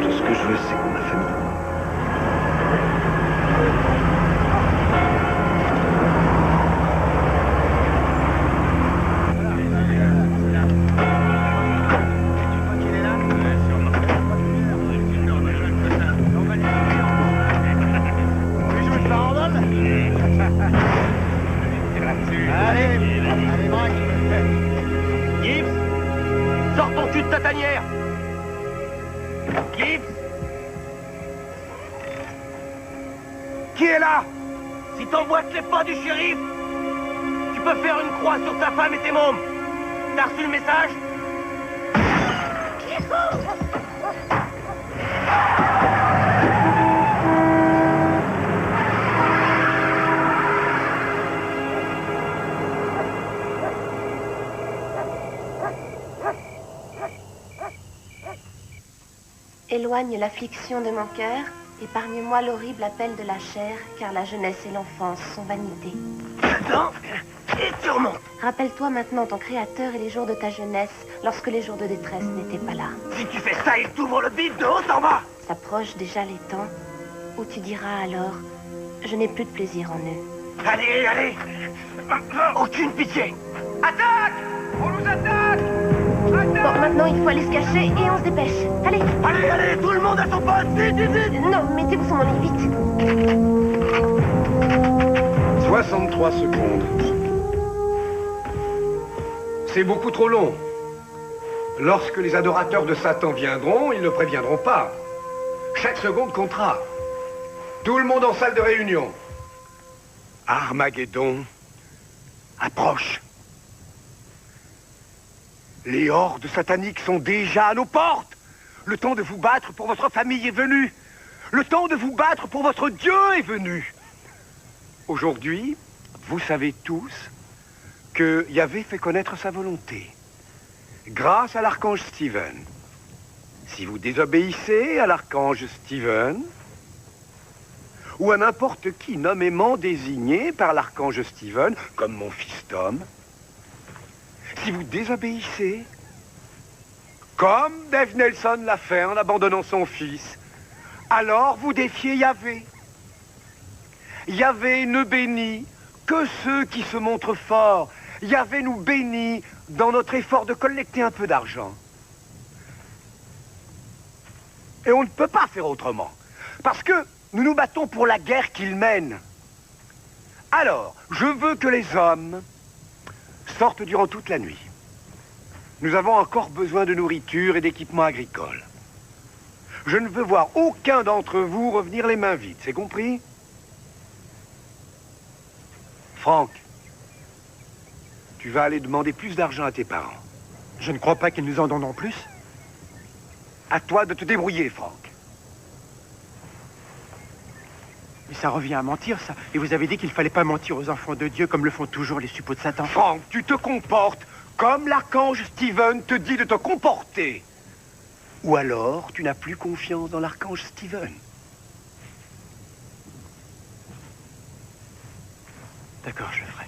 Tout ce que je veux, c'est ma famille. Qui est là? Si t'emboîtes les pas du shérif, tu peux faire une croix sur ta femme et tes mômes. T'as reçu le message? Éloigne l'affliction de mon cœur, épargne-moi l'horrible appel de la chair, car la jeunesse et l'enfance sont vanité. Attends, et tu remontes. Rappelle-toi maintenant ton Créateur et les jours de ta jeunesse, lorsque les jours de détresse n'étaient pas là. Si tu fais ça, il t'ouvre le bide de haut en bas. S'approchent déjà les temps où tu diras alors, je n'ai plus de plaisir en eux. Allez, allez. Aucune pitié. Attaque! On nous attaque! Bon, maintenant il faut aller se cacher et on se dépêche. Allez! Allez, allez, tout le monde à son poste! Vite, vite, vite! Non, mettez-vous sur mon lit, vite! 63 secondes. C'est beaucoup trop long. Lorsque les adorateurs de Satan viendront, ils ne préviendront pas. Chaque seconde comptera. Tout le monde en salle de réunion. Armageddon approche. Les hordes sataniques sont déjà à nos portes. Le temps de vous battre pour votre famille est venu. Le temps de vous battre pour votre Dieu est venu. Aujourd'hui, vous savez tous que Yahvé fait connaître sa volonté. Grâce à l'archange Stephen. Si vous désobéissez à l'archange Stephen, ou à n'importe qui nommément désigné par l'archange Stephen, comme mon fils Tom, si vous désobéissez, comme Dave Nelson l'a fait en abandonnant son fils, alors vous défiez Yahvé. Yahvé ne bénit que ceux qui se montrent forts. Yahvé nous bénit dans notre effort de collecter un peu d'argent. Et on ne peut pas faire autrement. Parce que nous nous battons pour la guerre qu'il mène. Alors, je veux que les hommes sortent durant toute la nuit. Nous avons encore besoin de nourriture et d'équipements agricoles. Je ne veux voir aucun d'entre vous revenir les mains vides, c'est compris? Franck, tu vas aller demander plus d'argent à tes parents. Je ne crois pas qu'ils nous en donneront plus. À toi de te débrouiller, Franck. Mais ça revient à mentir, ça. Et vous avez dit qu'il fallait pas mentir aux enfants de Dieu comme le font toujours les suppôts de Satan. Franck, tu te comportes comme l'archange Steven te dit de te comporter. Ou alors, tu n'as plus confiance dans l'archange Steven. D'accord, je le ferai.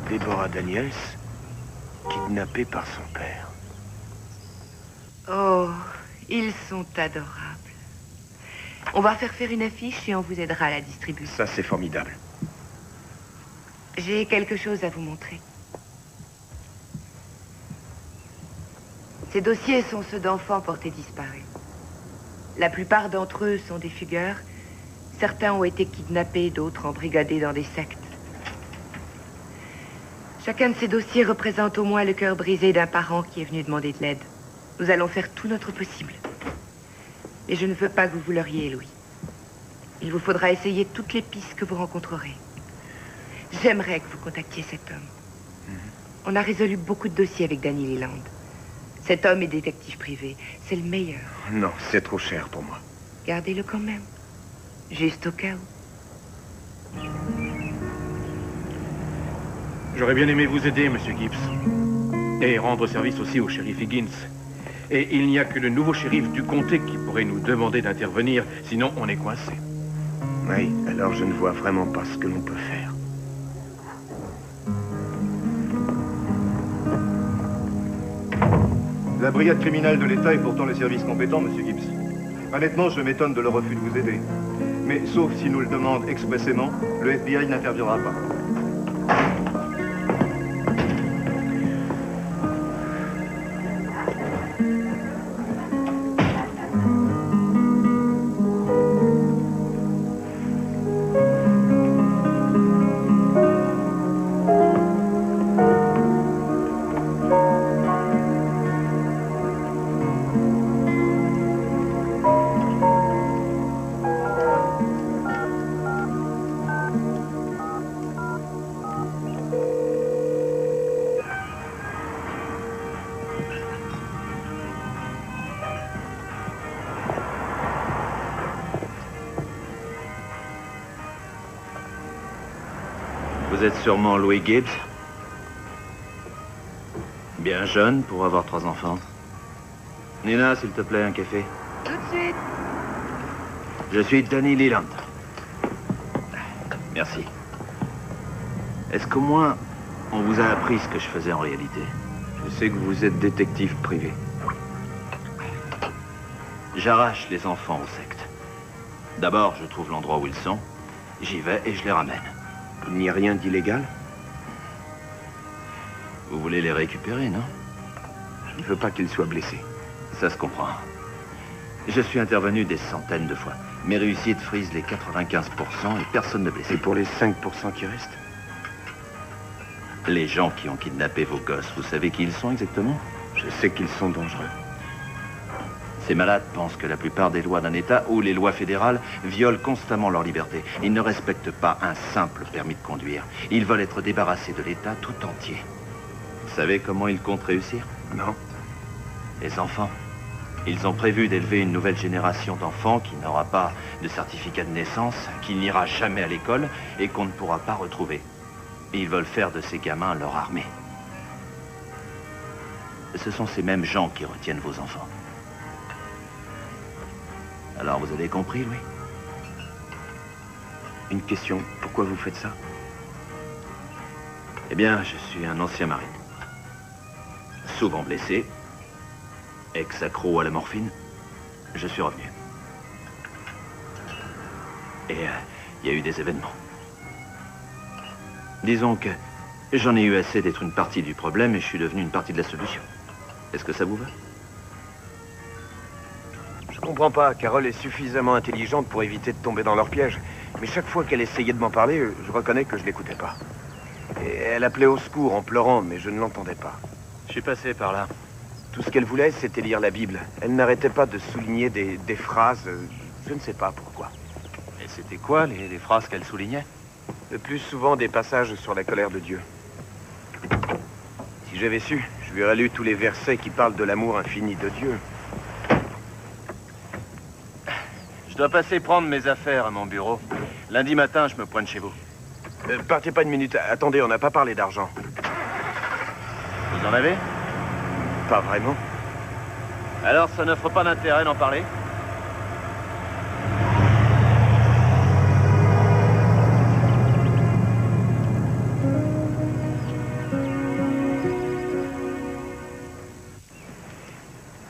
Déborah Daniels, kidnappée par son père. Oh, ils sont adorables. On va faire une affiche et on vous aidera à la distribuer. Ça, c'est formidable. J'ai quelque chose à vous montrer. Ces dossiers sont ceux d'enfants portés disparus. La plupart d'entre eux sont des fugueurs. Certains ont été kidnappés, d'autres embrigadés dans des sectes. Chacun de ces dossiers représente au moins le cœur brisé d'un parent qui est venu demander de l'aide. Nous allons faire tout notre possible. Et je ne veux pas que vous vous leurriez, Louis. Il vous faudra essayer toutes les pistes que vous rencontrerez. J'aimerais que vous contactiez cet homme. On a résolu beaucoup de dossiers avec Danny Leland. Cet homme est détective privé. C'est le meilleur. Non, c'est trop cher pour moi. Gardez-le quand même. Juste au cas où. J'aurais bien aimé vous aider, Monsieur Gibbs. Et rendre service aussi au shérif Higgins. Et il n'y a que le nouveau shérif du comté qui pourrait nous demander d'intervenir, sinon on est coincé. Oui, alors je ne vois vraiment pas ce que l'on peut faire. La brigade criminelle de l'État est pourtant le service compétent, Monsieur Gibbs. Honnêtement, je m'étonne de leur refus de vous aider. Mais sauf si nous le demande expressément, le FBI n'interviendra pas. Vous êtes sûrement Louis Gibbs. Bien jeune pour avoir 3 enfants. Nina, s'il te plaît, un café. Tout de suite. Je suis Danny Leland. Merci. Est-ce qu'au moins on vous a appris ce que je faisais en réalité? Je sais que vous êtes détective privé. J'arrache les enfants aux sectes. D'abord, je trouve l'endroit où ils sont. J'y vais et je les ramène. Il n'y a rien d'illégal? Vous voulez les récupérer, non? Je ne veux pas qu'ils soient blessés. Ça se comprend. Je suis intervenu des centaines de fois. Mes réussites frisent les 95% et personne ne blessé. Et pour les 5% qui restent? Les gens qui ont kidnappé vos gosses, vous savez qui ils sont exactement? Je sais qu'ils sont dangereux. Ces malades pensent que la plupart des lois d'un État ou les lois fédérales violent constamment leur liberté. Ils ne respectent pas un simple permis de conduire. Ils veulent être débarrassés de l'État tout entier. Vous savez comment ils comptent réussir? Non. Les enfants. Ils ont prévu d'élever une nouvelle génération d'enfants qui n'aura pas de certificat de naissance, qui n'ira jamais à l'école et qu'on ne pourra pas retrouver. Et ils veulent faire de ces gamins leur armée. Ce sont ces mêmes gens qui retiennent vos enfants. Alors, vous avez compris, Louis? Une question, pourquoi vous faites ça? Eh bien, je suis un ancien marine. Souvent blessé, ex-accro à la morphine, je suis revenu. Et il y a eu des événements. Disons que j'en ai eu assez d'être une partie du problème et je suis devenu une partie de la solution. Est-ce que ça vous va? Je comprends pas. Carole est suffisamment intelligente pour éviter de tomber dans leur piège. Mais chaque fois qu'elle essayait de m'en parler, je reconnais que je l'écoutais pas. Et elle appelait au secours en pleurant, mais je ne l'entendais pas. Je suis passé par là. Tout ce qu'elle voulait, c'était lire la Bible. Elle n'arrêtait pas de souligner des phrases, je ne sais pas pourquoi. Et c'était quoi, les phrases qu'elle soulignait? Le plus souvent des passages sur la colère de Dieu. Si j'avais su, je lui aurais lu tous les versets qui parlent de l'amour infini de Dieu. Je dois passer prendre mes affaires à mon bureau. Lundi matin, je me pointe chez vous. Partez pas une minute. Attendez, on n'a pas parlé d'argent. Vous en avez? Pas vraiment. Alors, ça n'offre pas d'intérêt d'en parler?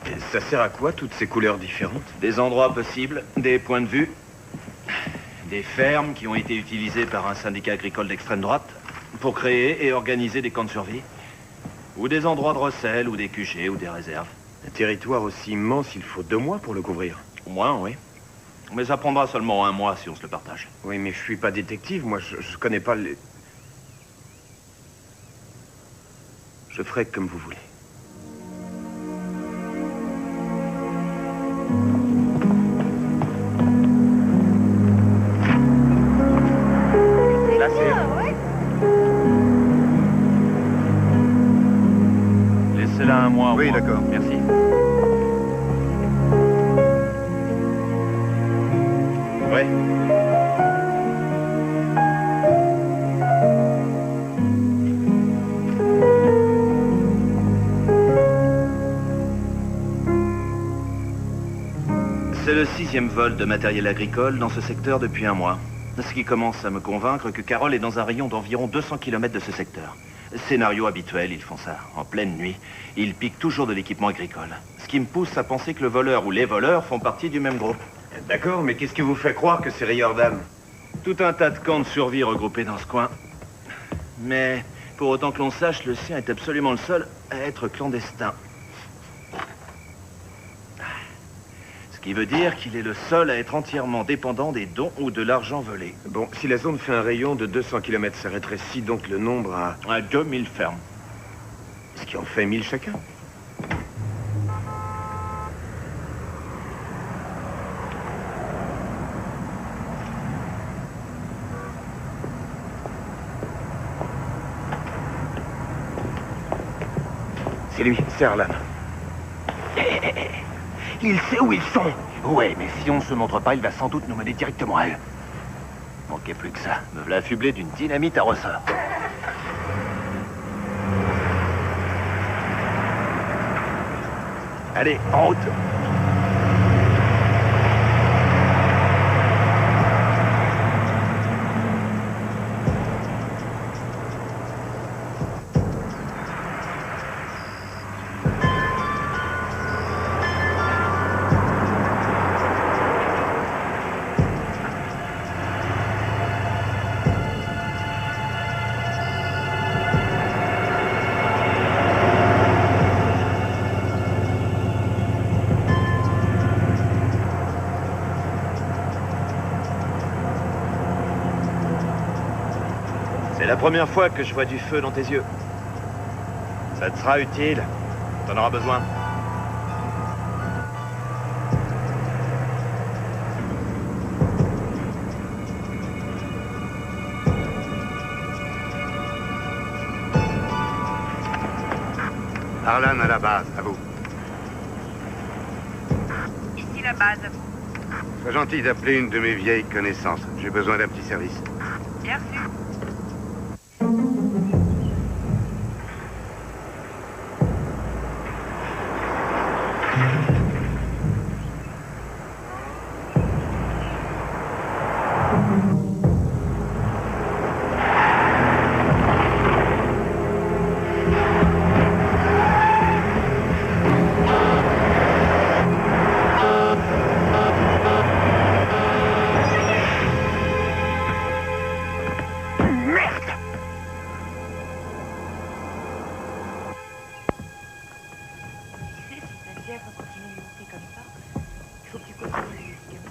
Et ça sert à quoi, toutes ces couleurs différentes? Des endroits possibles, des points de vue, des fermes qui ont été utilisées par un syndicat agricole d'extrême droite pour créer et organiser des camps de survie. Ou des endroits de recel, ou des QG, ou des réserves. Un territoire aussi immense, il faut 2 mois pour le couvrir. Au moins, oui. Mais ça prendra seulement 1 mois si on se le partage. Oui, mais je suis pas détective, moi, je connais pas les... Je ferai comme vous voulez. Laissez-la 1 mois. Oui, d'accord. Merci. Ouais. C'est le 6e vol de matériel agricole dans ce secteur depuis 1 mois. Ce qui commence à me convaincre que Carole est dans un rayon d'environ 200 km de ce secteur. Scénario habituel, ils font ça en pleine nuit. Ils piquent toujours de l'équipement agricole. Ce qui me pousse à penser que le voleur ou les voleurs font partie du même groupe. D'accord, mais qu'est-ce qui vous fait croire que c'est rayeurs d'âme? Tout un tas de camps de survie regroupés dans ce coin. Mais pour autant que l'on sache, le sien est absolument le seul à être clandestin. Ce qui veut dire qu'il est le seul à être entièrement dépendant des dons ou de l'argent volé. Bon, si la zone fait un rayon de 200 km, ça rétrécit donc le nombre à 2000 fermes. Ce qui en fait 1000 chacun. C'est lui, c'est Harlan. Il sait où ils sont. Ouais, mais si on ne se montre pas, il va sans doute nous mener directement à eux. Manquait plus que ça. Me voilà affublé d'une dynamite à ressort. Allez, en route. C'est la première fois que je vois du feu dans tes yeux. Ça te sera utile. T'en auras besoin. Harlan à la base, à vous. Ici la base. Sois gentil d'appeler une de mes vieilles connaissances. J'ai besoin d'un petit service. Bien sûr. faut que tu continues, Luc.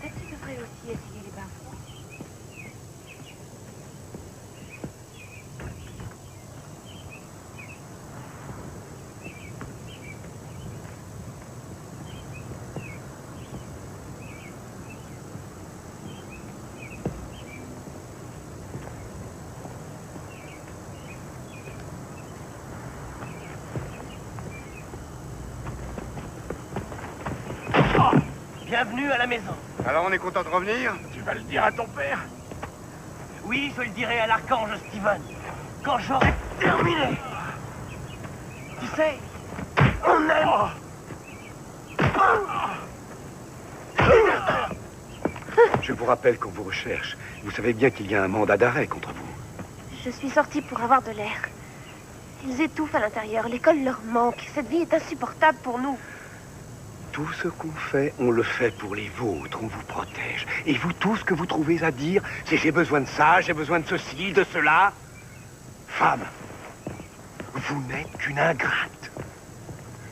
Peut-être que tu devrais aussi essayer les bains froids. Bienvenue à la maison. Alors on est content de revenir? Tu vas le dire à ton père? Oui, je le dirai à l'archange Steven, quand j'aurai terminé. Tu sais, on aime... Je vous rappelle qu'on vous recherche. Vous savez bien qu'il y a un mandat d'arrêt contre vous. Je suis sortie pour avoir de l'air. Ils étouffent à l'intérieur. L'école leur manque. Cette vie est insupportable pour nous. Tout ce qu'on fait, on le fait pour les vôtres. On vous protège. Et vous, tout ce que vous trouvez à dire, c'est j'ai besoin de ça, j'ai besoin de ceci, de cela. Femme, vous n'êtes qu'une ingrate.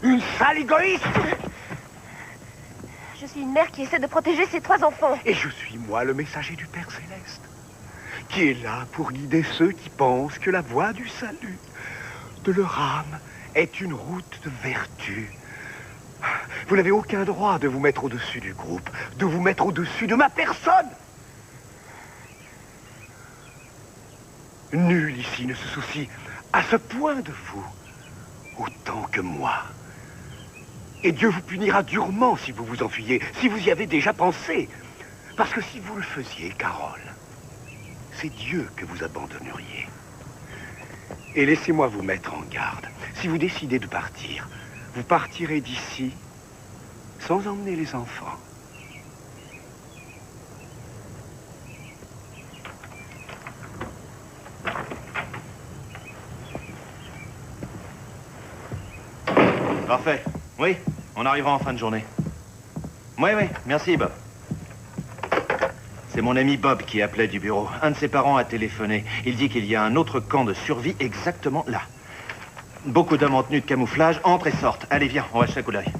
Une sale égoïste. Je suis une mère qui essaie de protéger ses 3 enfants. Et je suis, moi, le messager du Père Céleste, qui est là pour guider ceux qui pensent que la voie du salut de leur âme est une route de vertu. Vous n'avez aucun droit de vous mettre au-dessus du groupe, de vous mettre au-dessus de ma personne. Nul ici ne se soucie à ce point de vous, autant que moi. Et Dieu vous punira durement si vous vous enfuyez, si vous y avez déjà pensé. Parce que si vous le faisiez, Carole, c'est Dieu que vous abandonneriez. Et laissez-moi vous mettre en garde. Si vous décidez de partir, vous partirez d'ici sans emmener les enfants. Parfait. Oui, on arrivera en fin de journée. Oui, merci Bob. C'est mon ami Bob qui appelait du bureau. Un de ses parents a téléphoné. Il dit qu'il y a un autre camp de survie exactement là. Beaucoup d'hommes en tenue de camouflage entrent et sortent. Allez, viens, on va jeter un coup d'œil.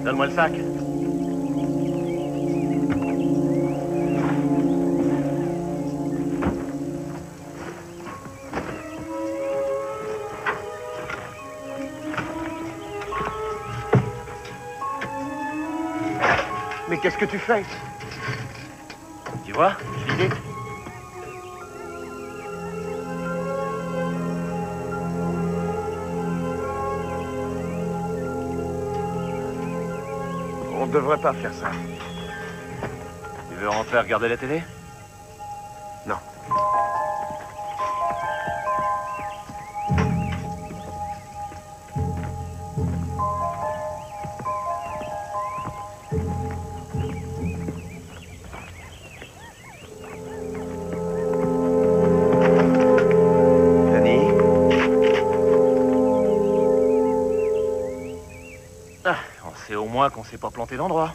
Donne-moi le sac. Mais qu'est-ce que tu fais? Tu vois, j'ai l'idée. On ne devrait pas faire ça. Tu veux rentrer regarder la télé? Non. Danny? Ah, on sait au moins qu'on s'est pas planté d'endroit.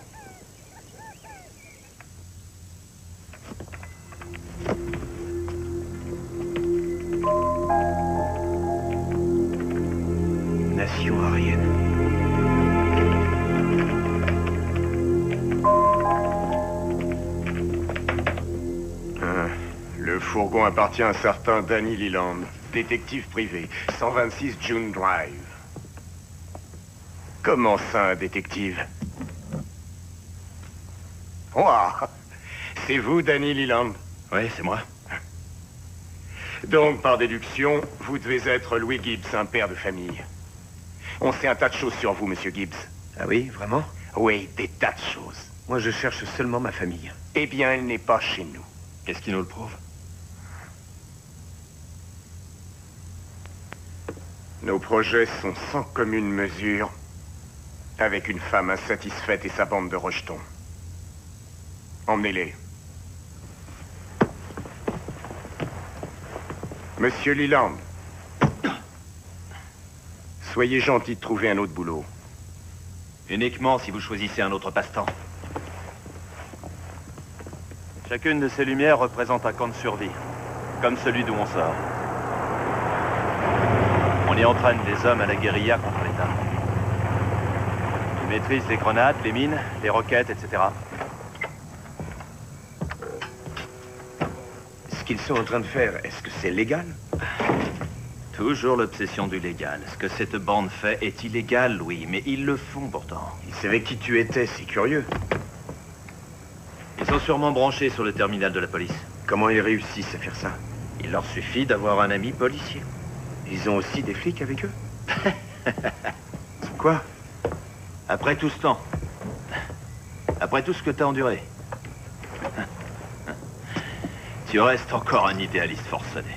Nation arienne. Le fourgon appartient à un certain Danny Leland, détective privé, 126 June Drive. Comment ça, un détective? Ouah! C'est vous, Danny Leland? Oui, c'est moi. Donc, par déduction, vous devez être Louis Gibbs, un père de famille. On sait un tas de choses sur vous, monsieur Gibbs. Ah oui, vraiment? Oui, des tas de choses. Moi, je cherche seulement ma famille. Eh bien, elle n'est pas chez nous. Qu'est-ce qui nous le prouve? Nos projets sont sans commune mesure avec une femme insatisfaite et sa bande de rejetons. Emmenez-les. Monsieur Leland, soyez gentil de trouver un autre boulot. Uniquement si vous choisissez un autre passe-temps. Chacune de ces lumières représente un camp de survie, comme celui d'où on sort. On y entraîne des hommes à la guérilla contre l'État. Ils maîtrisent les grenades, les mines, les roquettes, etc. Ce qu'ils sont en train de faire, est-ce que c'est légal? Toujours l'obsession du légal. Ce que cette bande fait est illégal, Louis, mais ils le font pourtant. Ils savaient qui tu étais, c'est curieux. Ils sont sûrement branchés sur le terminal de la police. Comment ils réussissent à faire ça? Il leur suffit d'avoir un ami policier. Ils ont aussi des flics avec eux? Quoi? Après tout ce temps, après tout ce que t'as enduré, tu restes encore un idéaliste forcené.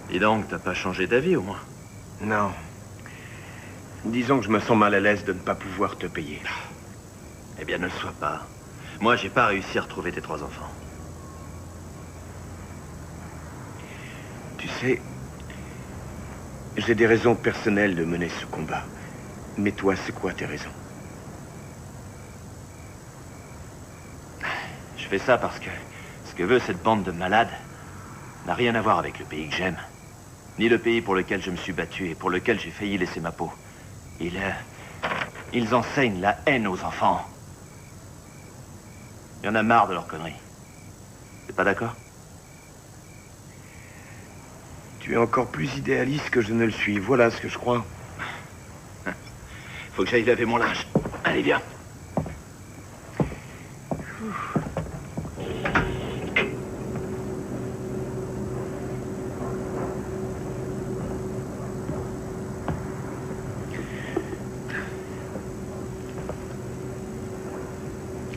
Dis donc, t'as pas changé d'avis au moins? Non. Disons que je me sens mal à l'aise de ne pas pouvoir te payer. Eh bien, ne le sois pas. Moi, j'ai pas réussi à retrouver tes 3 enfants. Tu sais, j'ai des raisons personnelles de mener ce combat. Mais toi, c'est quoi tes raisons? Je fais ça parce que ce que veut cette bande de malades n'a rien à voir avec le pays que j'aime. Ni le pays pour lequel je me suis battu et pour lequel j'ai failli laisser ma peau. Ils enseignent la haine aux enfants. Il y en a marre de leurs conneries. T'es pas d'accord? Tu es encore plus idéaliste que je ne le suis. Voilà ce que je crois. Faut que j'aille laver mon linge. Allez, viens.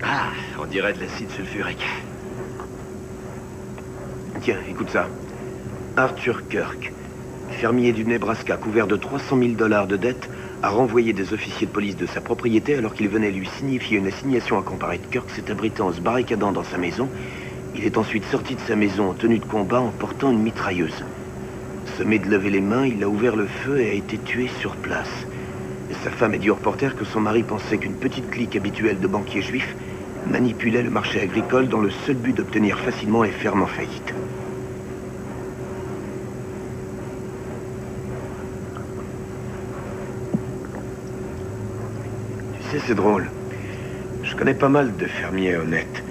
Ah, on dirait de l'acide sulfurique. Tiens, écoute ça. Arthur Kirk, fermier du Nebraska, couvert de 300 000 $ de dettes, a renvoyé des officiers de police de sa propriété alors qu'il venait lui signifier une assignation à comparaître. Kirk s'est abrité en se barricadant dans sa maison. Il est ensuite sorti de sa maison en tenue de combat en portant une mitrailleuse. Sommé de lever les mains, il a ouvert le feu et a été tué sur place. Et sa femme a dit au reporter que son mari pensait qu'une petite clique habituelle de banquiers juifs manipulait le marché agricole dans le seul but d'obtenir facilement les fermes en faillite. Tu sais, c'est drôle. Je connais pas mal de fermiers honnêtes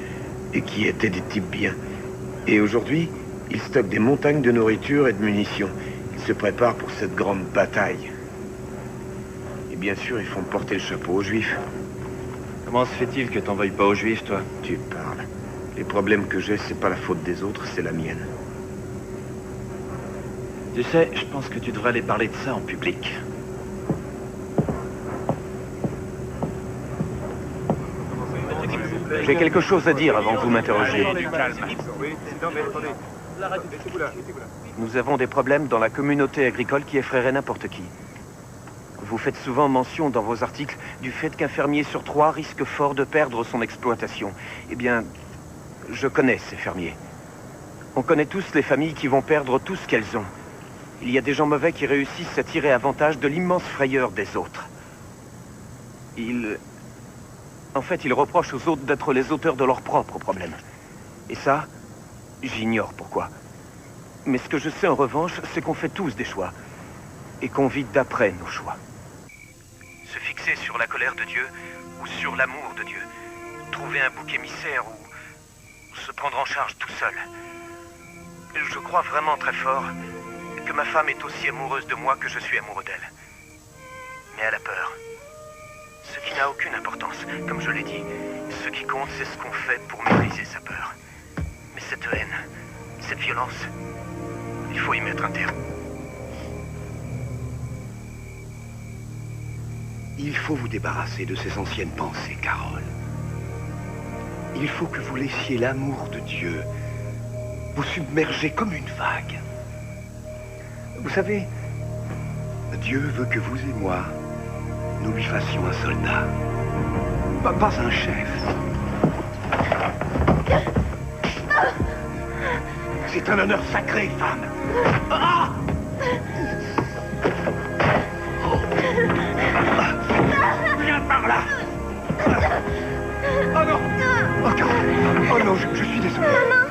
et qui étaient des types bien. Et aujourd'hui, ils stockent des montagnes de nourriture et de munitions. Ils se préparent pour cette grande bataille. Et bien sûr, ils font porter le chapeau aux Juifs. Comment se fait-il que t'en veuilles pas aux Juifs, toi? Tu parles. Les problèmes que j'ai, c'est pas la faute des autres, c'est la mienne. Tu sais, je pense que tu devrais aller parler de ça en public. J'ai quelque chose à dire avant que vous m'interrogiez. Nous avons des problèmes dans la communauté agricole qui effraieraient n'importe qui. Vous faites souvent mention dans vos articles du fait qu'un fermier sur 3 risque fort de perdre son exploitation. Eh bien, je connais ces fermiers. On connaît tous les familles qui vont perdre tout ce qu'elles ont. Il y a des gens mauvais qui réussissent à tirer avantage de l'immense frayeur des autres. En fait, ils reprochent aux autres d'être les auteurs de leurs propres problèmes. Et ça, j'ignore pourquoi. Mais ce que je sais en revanche, c'est qu'on fait tous des choix. Et qu'on vit d'après nos choix. Se fixer sur la colère de Dieu ou sur l'amour de Dieu. Trouver un bouc émissaire ou se prendre en charge tout seul. Je crois vraiment très fort que ma femme est aussi amoureuse de moi que je suis amoureux d'elle. Mais elle a peur. Ce qui n'a aucune importance, comme je l'ai dit. Ce qui compte, c'est ce qu'on fait pour maîtriser sa peur. Mais cette haine, cette violence, il faut y mettre un terme. Il faut vous débarrasser de ces anciennes pensées, Carole. Il faut que vous laissiez l'amour de Dieu vous submerger comme une vague. Vous savez, Dieu veut que vous et moi, nous lui fassions un soldat. Pas un chef. C'est un honneur sacré, femme. Ah! Viens par là. Oh non. Oh non, je suis désolé. Maman.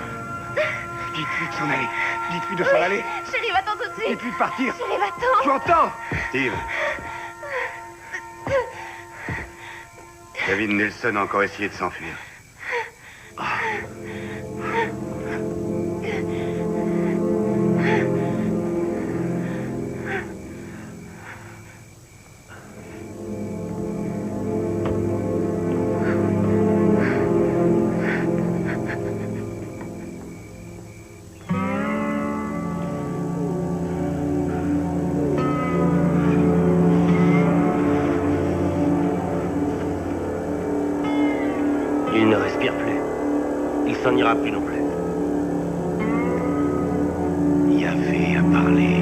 Dites-lui de s'en aller. Dites-lui de s'en aller. Chérie, va-t'en tout de suite. Dites-lui de partir. Chérie, va-t'en. Tu entends? Steve. David Nelson a encore essayé de s'enfuir. Il ne respire plus. Il s'en ira plus non plus. Yahvé a parlé.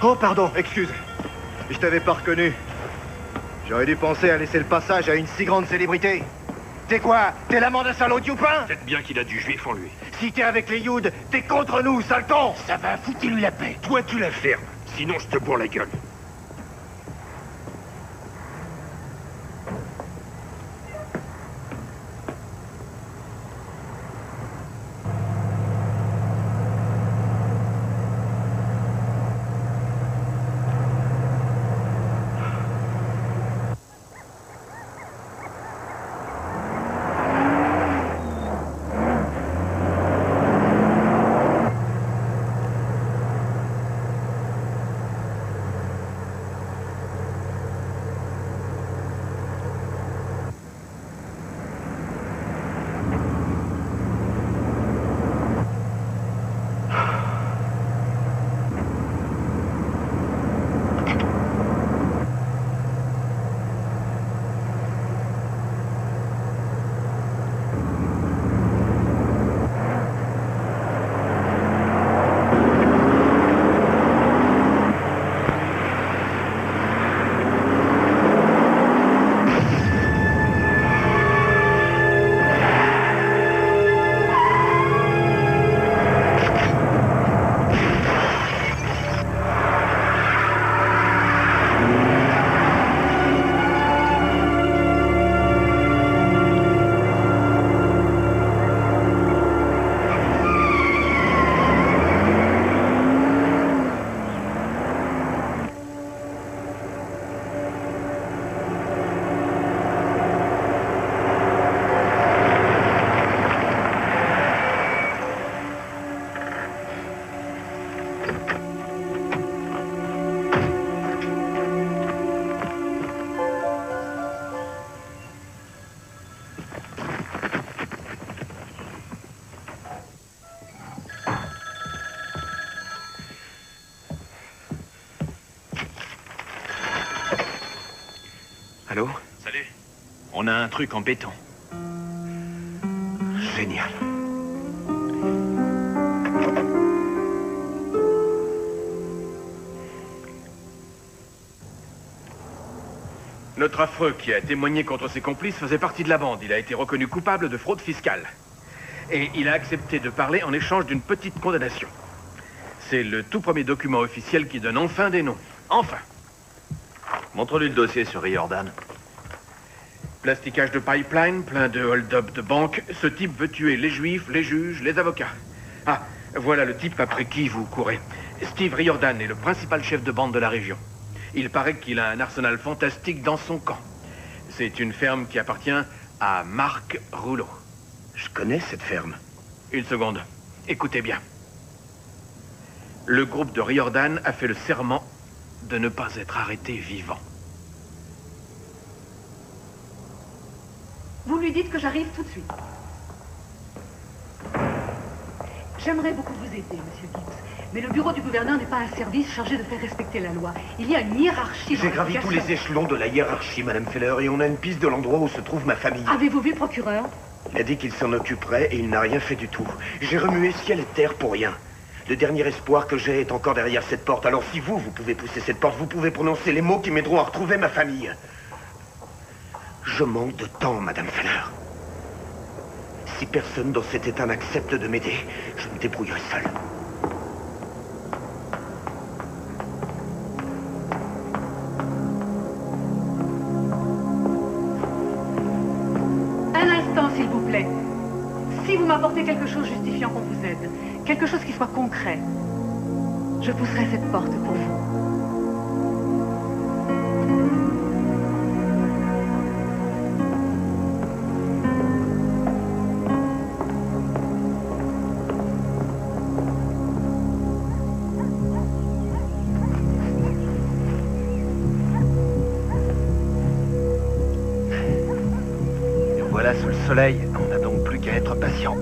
Oh, pardon, excuse. Je t'avais pas reconnu. J'aurais dû penser à laisser le passage à une si grande célébrité. T'es quoi? T'es l'amant de Salaud Dupin? Peut-être bien qu'il a du juif en lui. Si t'es avec les Youds, t'es contre nous, sale con! Ça va, foutez-lui la paix. Toi, tu la fermes. Sinon, je te bourre la gueule. Allô? Salut. On a un truc en béton. Génial. Notre affreux qui a témoigné contre ses complices faisait partie de la bande. Il a été reconnu coupable de fraude fiscale. Et il a accepté de parler en échange d'une petite condamnation. C'est le tout premier document officiel qui donne enfin des noms. Enfin. Montre-lui le dossier sur Riordan. Plasticage de pipeline, plein de hold-up de banque. Ce type veut tuer les juifs, les juges, les avocats. Ah, voilà le type après qui vous courez. Steve Riordan est le principal chef de bande de la région. Il paraît qu'il a un arsenal fantastique dans son camp. C'est une ferme qui appartient à Marc Rouleau. Je connais cette ferme. Une seconde. Écoutez bien. Le groupe de Riordan a fait le serment de ne pas être arrêté vivant. Vous lui dites que j'arrive tout de suite. J'aimerais beaucoup vous aider, Monsieur Gibbs. Mais le bureau du gouverneur n'est pas un service chargé de faire respecter la loi. Il y a une hiérarchie. J'ai gravi tous les échelons de la hiérarchie, Madame Feller, et on a une piste de l'endroit où se trouve ma famille. Avez-vous vu le procureur? Il a dit qu'il s'en occuperait et il n'a rien fait du tout. J'ai remué ciel et terre pour rien. Le dernier espoir que j'ai est encore derrière cette porte. Alors si vous pouvez pousser cette porte, vous pouvez prononcer les mots qui m'aideront à retrouver ma famille. Je manque de temps, Madame Feller. Si personne dans cet état n'accepte de m'aider, je me débrouillerai seul. Un instant, s'il vous plaît. Si vous m'apportez quelque chose justifiant qu'on vous aide, quelque chose qui soit concret, je pousserai cette porte pour vous. Voilà sous le soleil, on n'a donc plus qu'à être patient.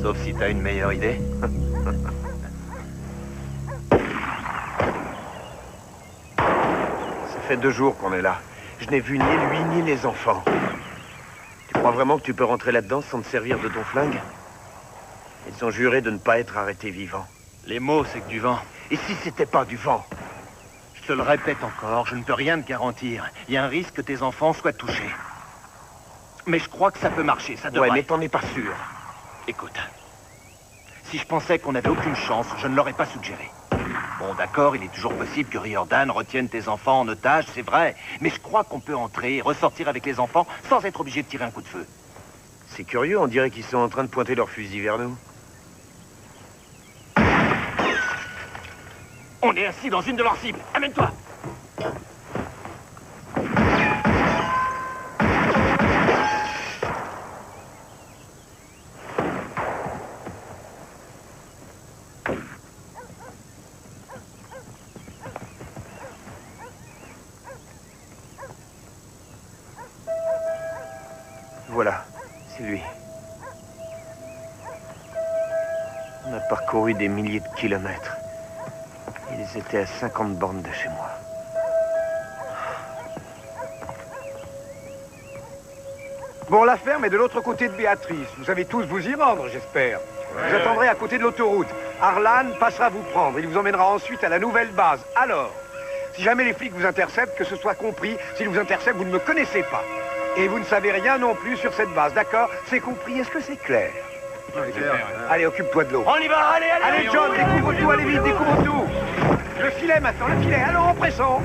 Sauf si t'as une meilleure idée. Ça fait 2 jours qu'on est là. Je n'ai vu ni lui ni les enfants. Tu crois vraiment que tu peux rentrer là-dedans sans te servir de ton flingue? Ils ont juré de ne pas être arrêtés vivants. Les mots, c'est que du vent. Et si c'était pas du vent? Je te le répète encore, je ne peux rien te garantir. Il y a un risque que tes enfants soient touchés. Mais je crois que ça peut marcher, ça devrait. Ouais, mais t'en es pas sûr. Écoute, si je pensais qu'on n'avait aucune chance, je ne l'aurais pas suggéré. Bon, d'accord, il est toujours possible que Riordan retienne tes enfants en otage, c'est vrai. Mais je crois qu'on peut entrer et ressortir avec les enfants sans être obligé de tirer un coup de feu. C'est curieux, on dirait qu'ils sont en train de pointer leurs fusils vers nous. On est assis dans une de leurs cibles. Amène-toi! Voilà, c'est lui. On a parcouru des milliers de kilomètres. Ils étaient à 50 bornes de chez moi. Bon, la ferme est de l'autre côté de Béatrice. Vous savez tous vous y rendre, j'espère. Vous attendrez à côté de l'autoroute. Arlan passera vous prendre. Il vous emmènera ensuite à la nouvelle base. Alors, si jamais les flics vous interceptent, que ce soit compris, s'ils vous interceptent, vous ne me connaissez pas. Et vous ne savez rien non plus sur cette base, d'accord? C'est compris, est-ce que c'est clair? Allez, occupe-toi de l'eau. On y va, allez, allez! Allez, John, découvre tout, allez vite, découvre tout! Le filet maintenant, le filet, allons, empressons!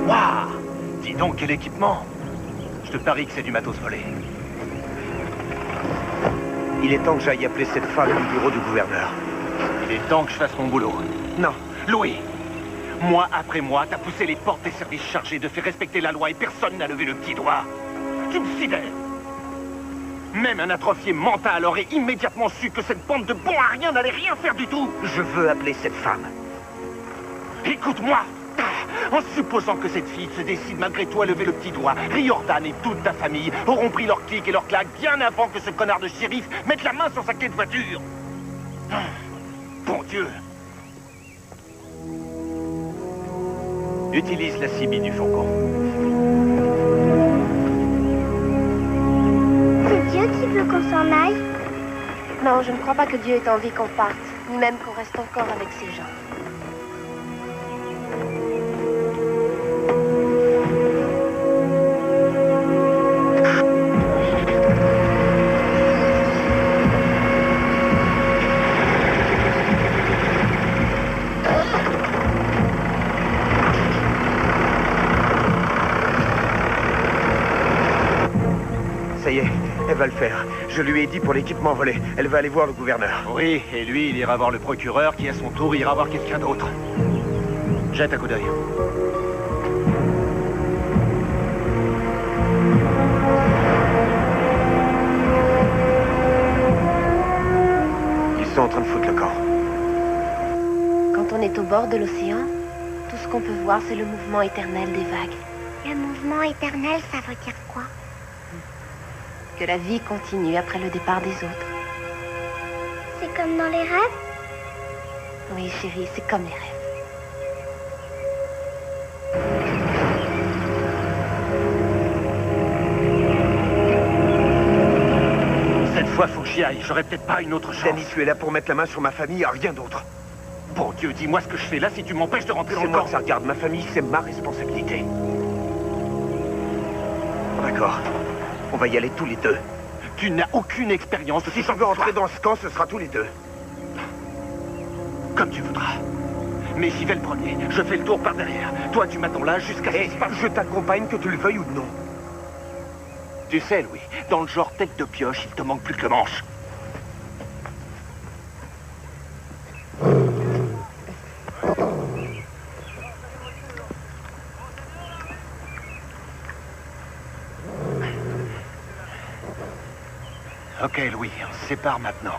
Waouh! Dis donc, quel équipement! Je te parie que c'est du matos volé. Il est temps que j'aille appeler cette femme du bureau du gouverneur. Il est temps que je fasse mon boulot. Non. Louis, mois après mois, t'as poussé les portes des services chargés de faire respecter la loi et personne n'a levé le petit doigt. Tu me sidères. Même un atrophié mental aurait immédiatement su que cette bande de bons à rien n'allait rien faire du tout. Je veux appeler cette femme. Écoute-moi. En supposant que cette fille se décide malgré toi à lever le petit doigt, Riordan et toute ta famille auront pris leur clic et leur claque bien avant que ce connard de shérif mette la main sur sa clé de voiture. Bon Dieu. Utilise la CB du fourgon. C'est Dieu qui veut qu'on s'en aille? Non, je ne crois pas que Dieu ait envie qu'on parte, ni même qu'on reste encore avec ces gens. Ça y est, elle va le faire. Je lui ai dit pour l'équipement volé. Elle va aller voir le gouverneur. Oui, et lui, il ira voir le procureur qui, à son tour, ira voir quelqu'un d'autre. Jette un coup d'œil. Ils sont en train de foutre le camp. Quand on est au bord de l'océan, tout ce qu'on peut voir, c'est le mouvement éternel des vagues. Le mouvement éternel, ça veut dire quoi? Que la vie continue après le départ des autres. C'est comme dans les rêves? Oui, chérie, c'est comme les rêves. fois, faut que j'y aille. J'aurais peut-être pas une autre chance. Danny, tu es là pour mettre la main sur ma famille, rien d'autre. Bon Dieu, dis-moi ce que je fais là si tu m'empêches de rentrer dans C'est le moi camp. que ça regarde. Ma famille, c'est ma responsabilité. D'accord. On va y aller tous les deux. Tu n'as aucune expérience de Si tu veux entrer dans ce camp, ce sera tous les deux. Comme tu voudras. Mais j'y vais le premier. Je fais le tour par derrière. Toi, tu m'attends là jusqu'à ce qu'il se passe. Je t'accompagne que tu le veuilles ou non. Tu sais, Louis, dans le genre tête de pioche, il te manque plus que le manche. Ok, Louis, on se sépare maintenant.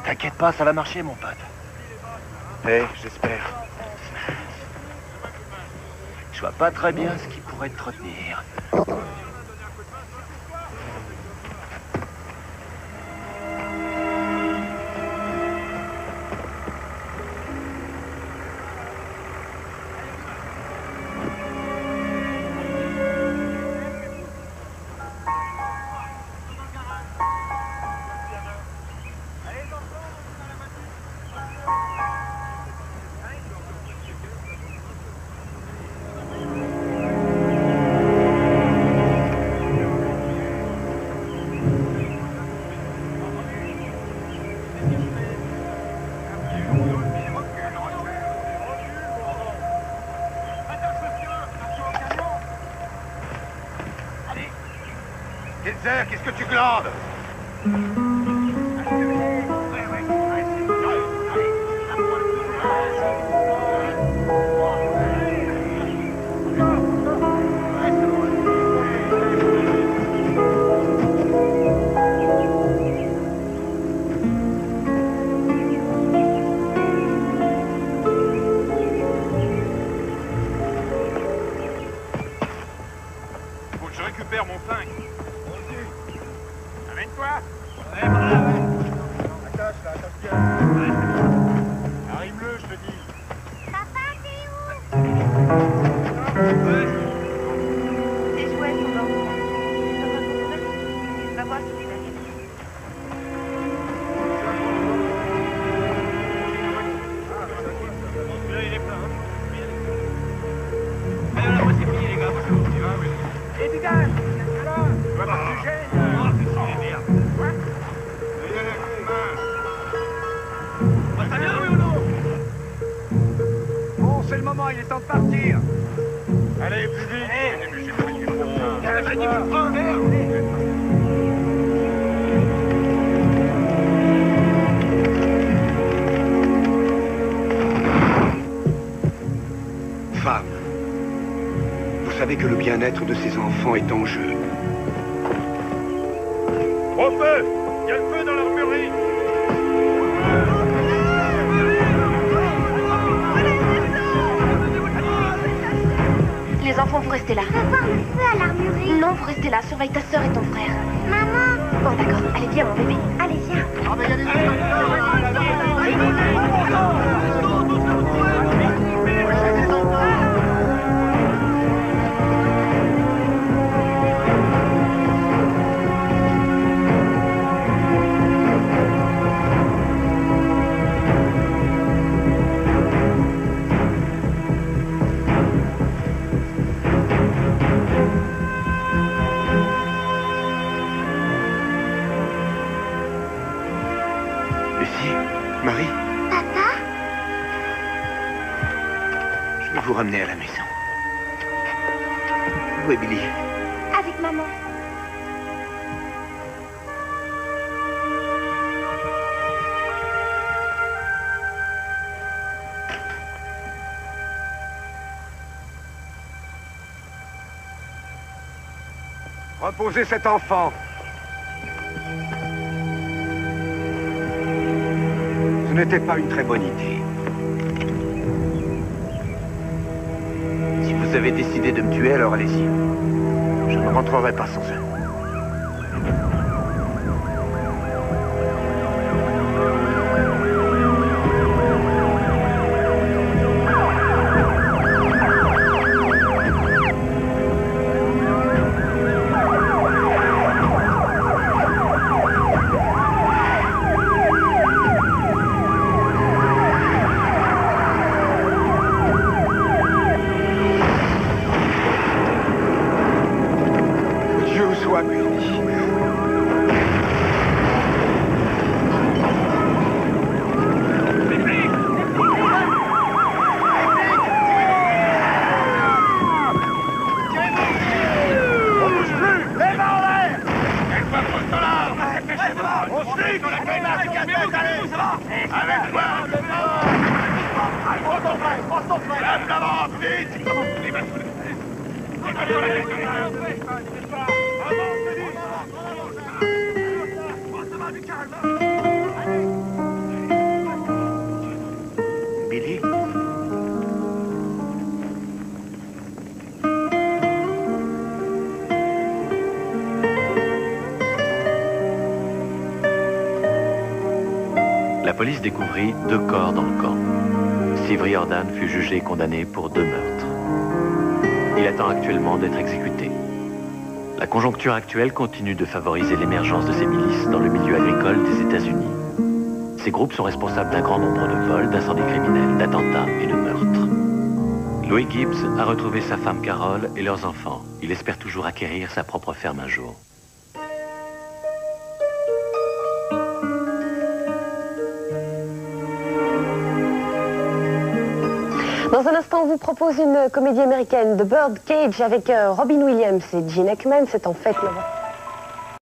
T'inquiète pas, ça va marcher, mon pote. J'espère. Je vois pas très bien ce qui pourrait te retenir. Ketzer, qu'est-ce que tu glandes? Faut que je récupère mon flingue. Amène-toi. Attache là, attache bien. Arrive-le, je te dis. Papa, t'es où? Les jouets sont dans le coin. Va voir si c'est derrière. Celui-là, il est plein. Allez, là, moi, c'est fini, les gars. Moi, je vous dis, oui. Et dégage. Tu vois pas que tu gênes. Ça vient, oui ou non? Bon, c'est le moment, il est temps de partir. Allez, plus vite. J'ai dit vous prendre, merde. Femme, vous savez que le bien-être de ces enfants est en jeu. Au feu! Il y a le feu dans l'armurerie! Les enfants, vous restez là. Je veux voir le feu à l'armurerie. Non, vous restez là. Surveille ta sœur et ton frère. Maman. Bon, d'accord. Allez, viens, mon bébé. Allez, viens. Marie, Papa? je vais vous ramener à la maison. Où est Billy? Avec maman. Reposez cet enfant. Ce n'était pas une très bonne idée. Si vous avez décidé de me tuer, alors allez-y. Je ne rentrerai pas sans eux. Murdy. Billy? La police découvrit 2 corps dans le camp. Steve Riordan fut jugé et condamné pour 2 meurtres. Il attend actuellement d'être exécuté. La conjoncture actuelle continue de favoriser l'émergence de ces milices dans le milieu agricole des États-Unis. Ces groupes sont responsables d'un grand nombre de vols, d'incendies criminels, d'attentats et de meurtres. Louis Gibbs a retrouvé sa femme Carol et leurs enfants. Il espère toujours acquérir sa propre ferme un jour. Dans un instant, on vous propose une comédie américaine, The Birdcage, avec Robin Williams et Gene Hackman. C'est en fait...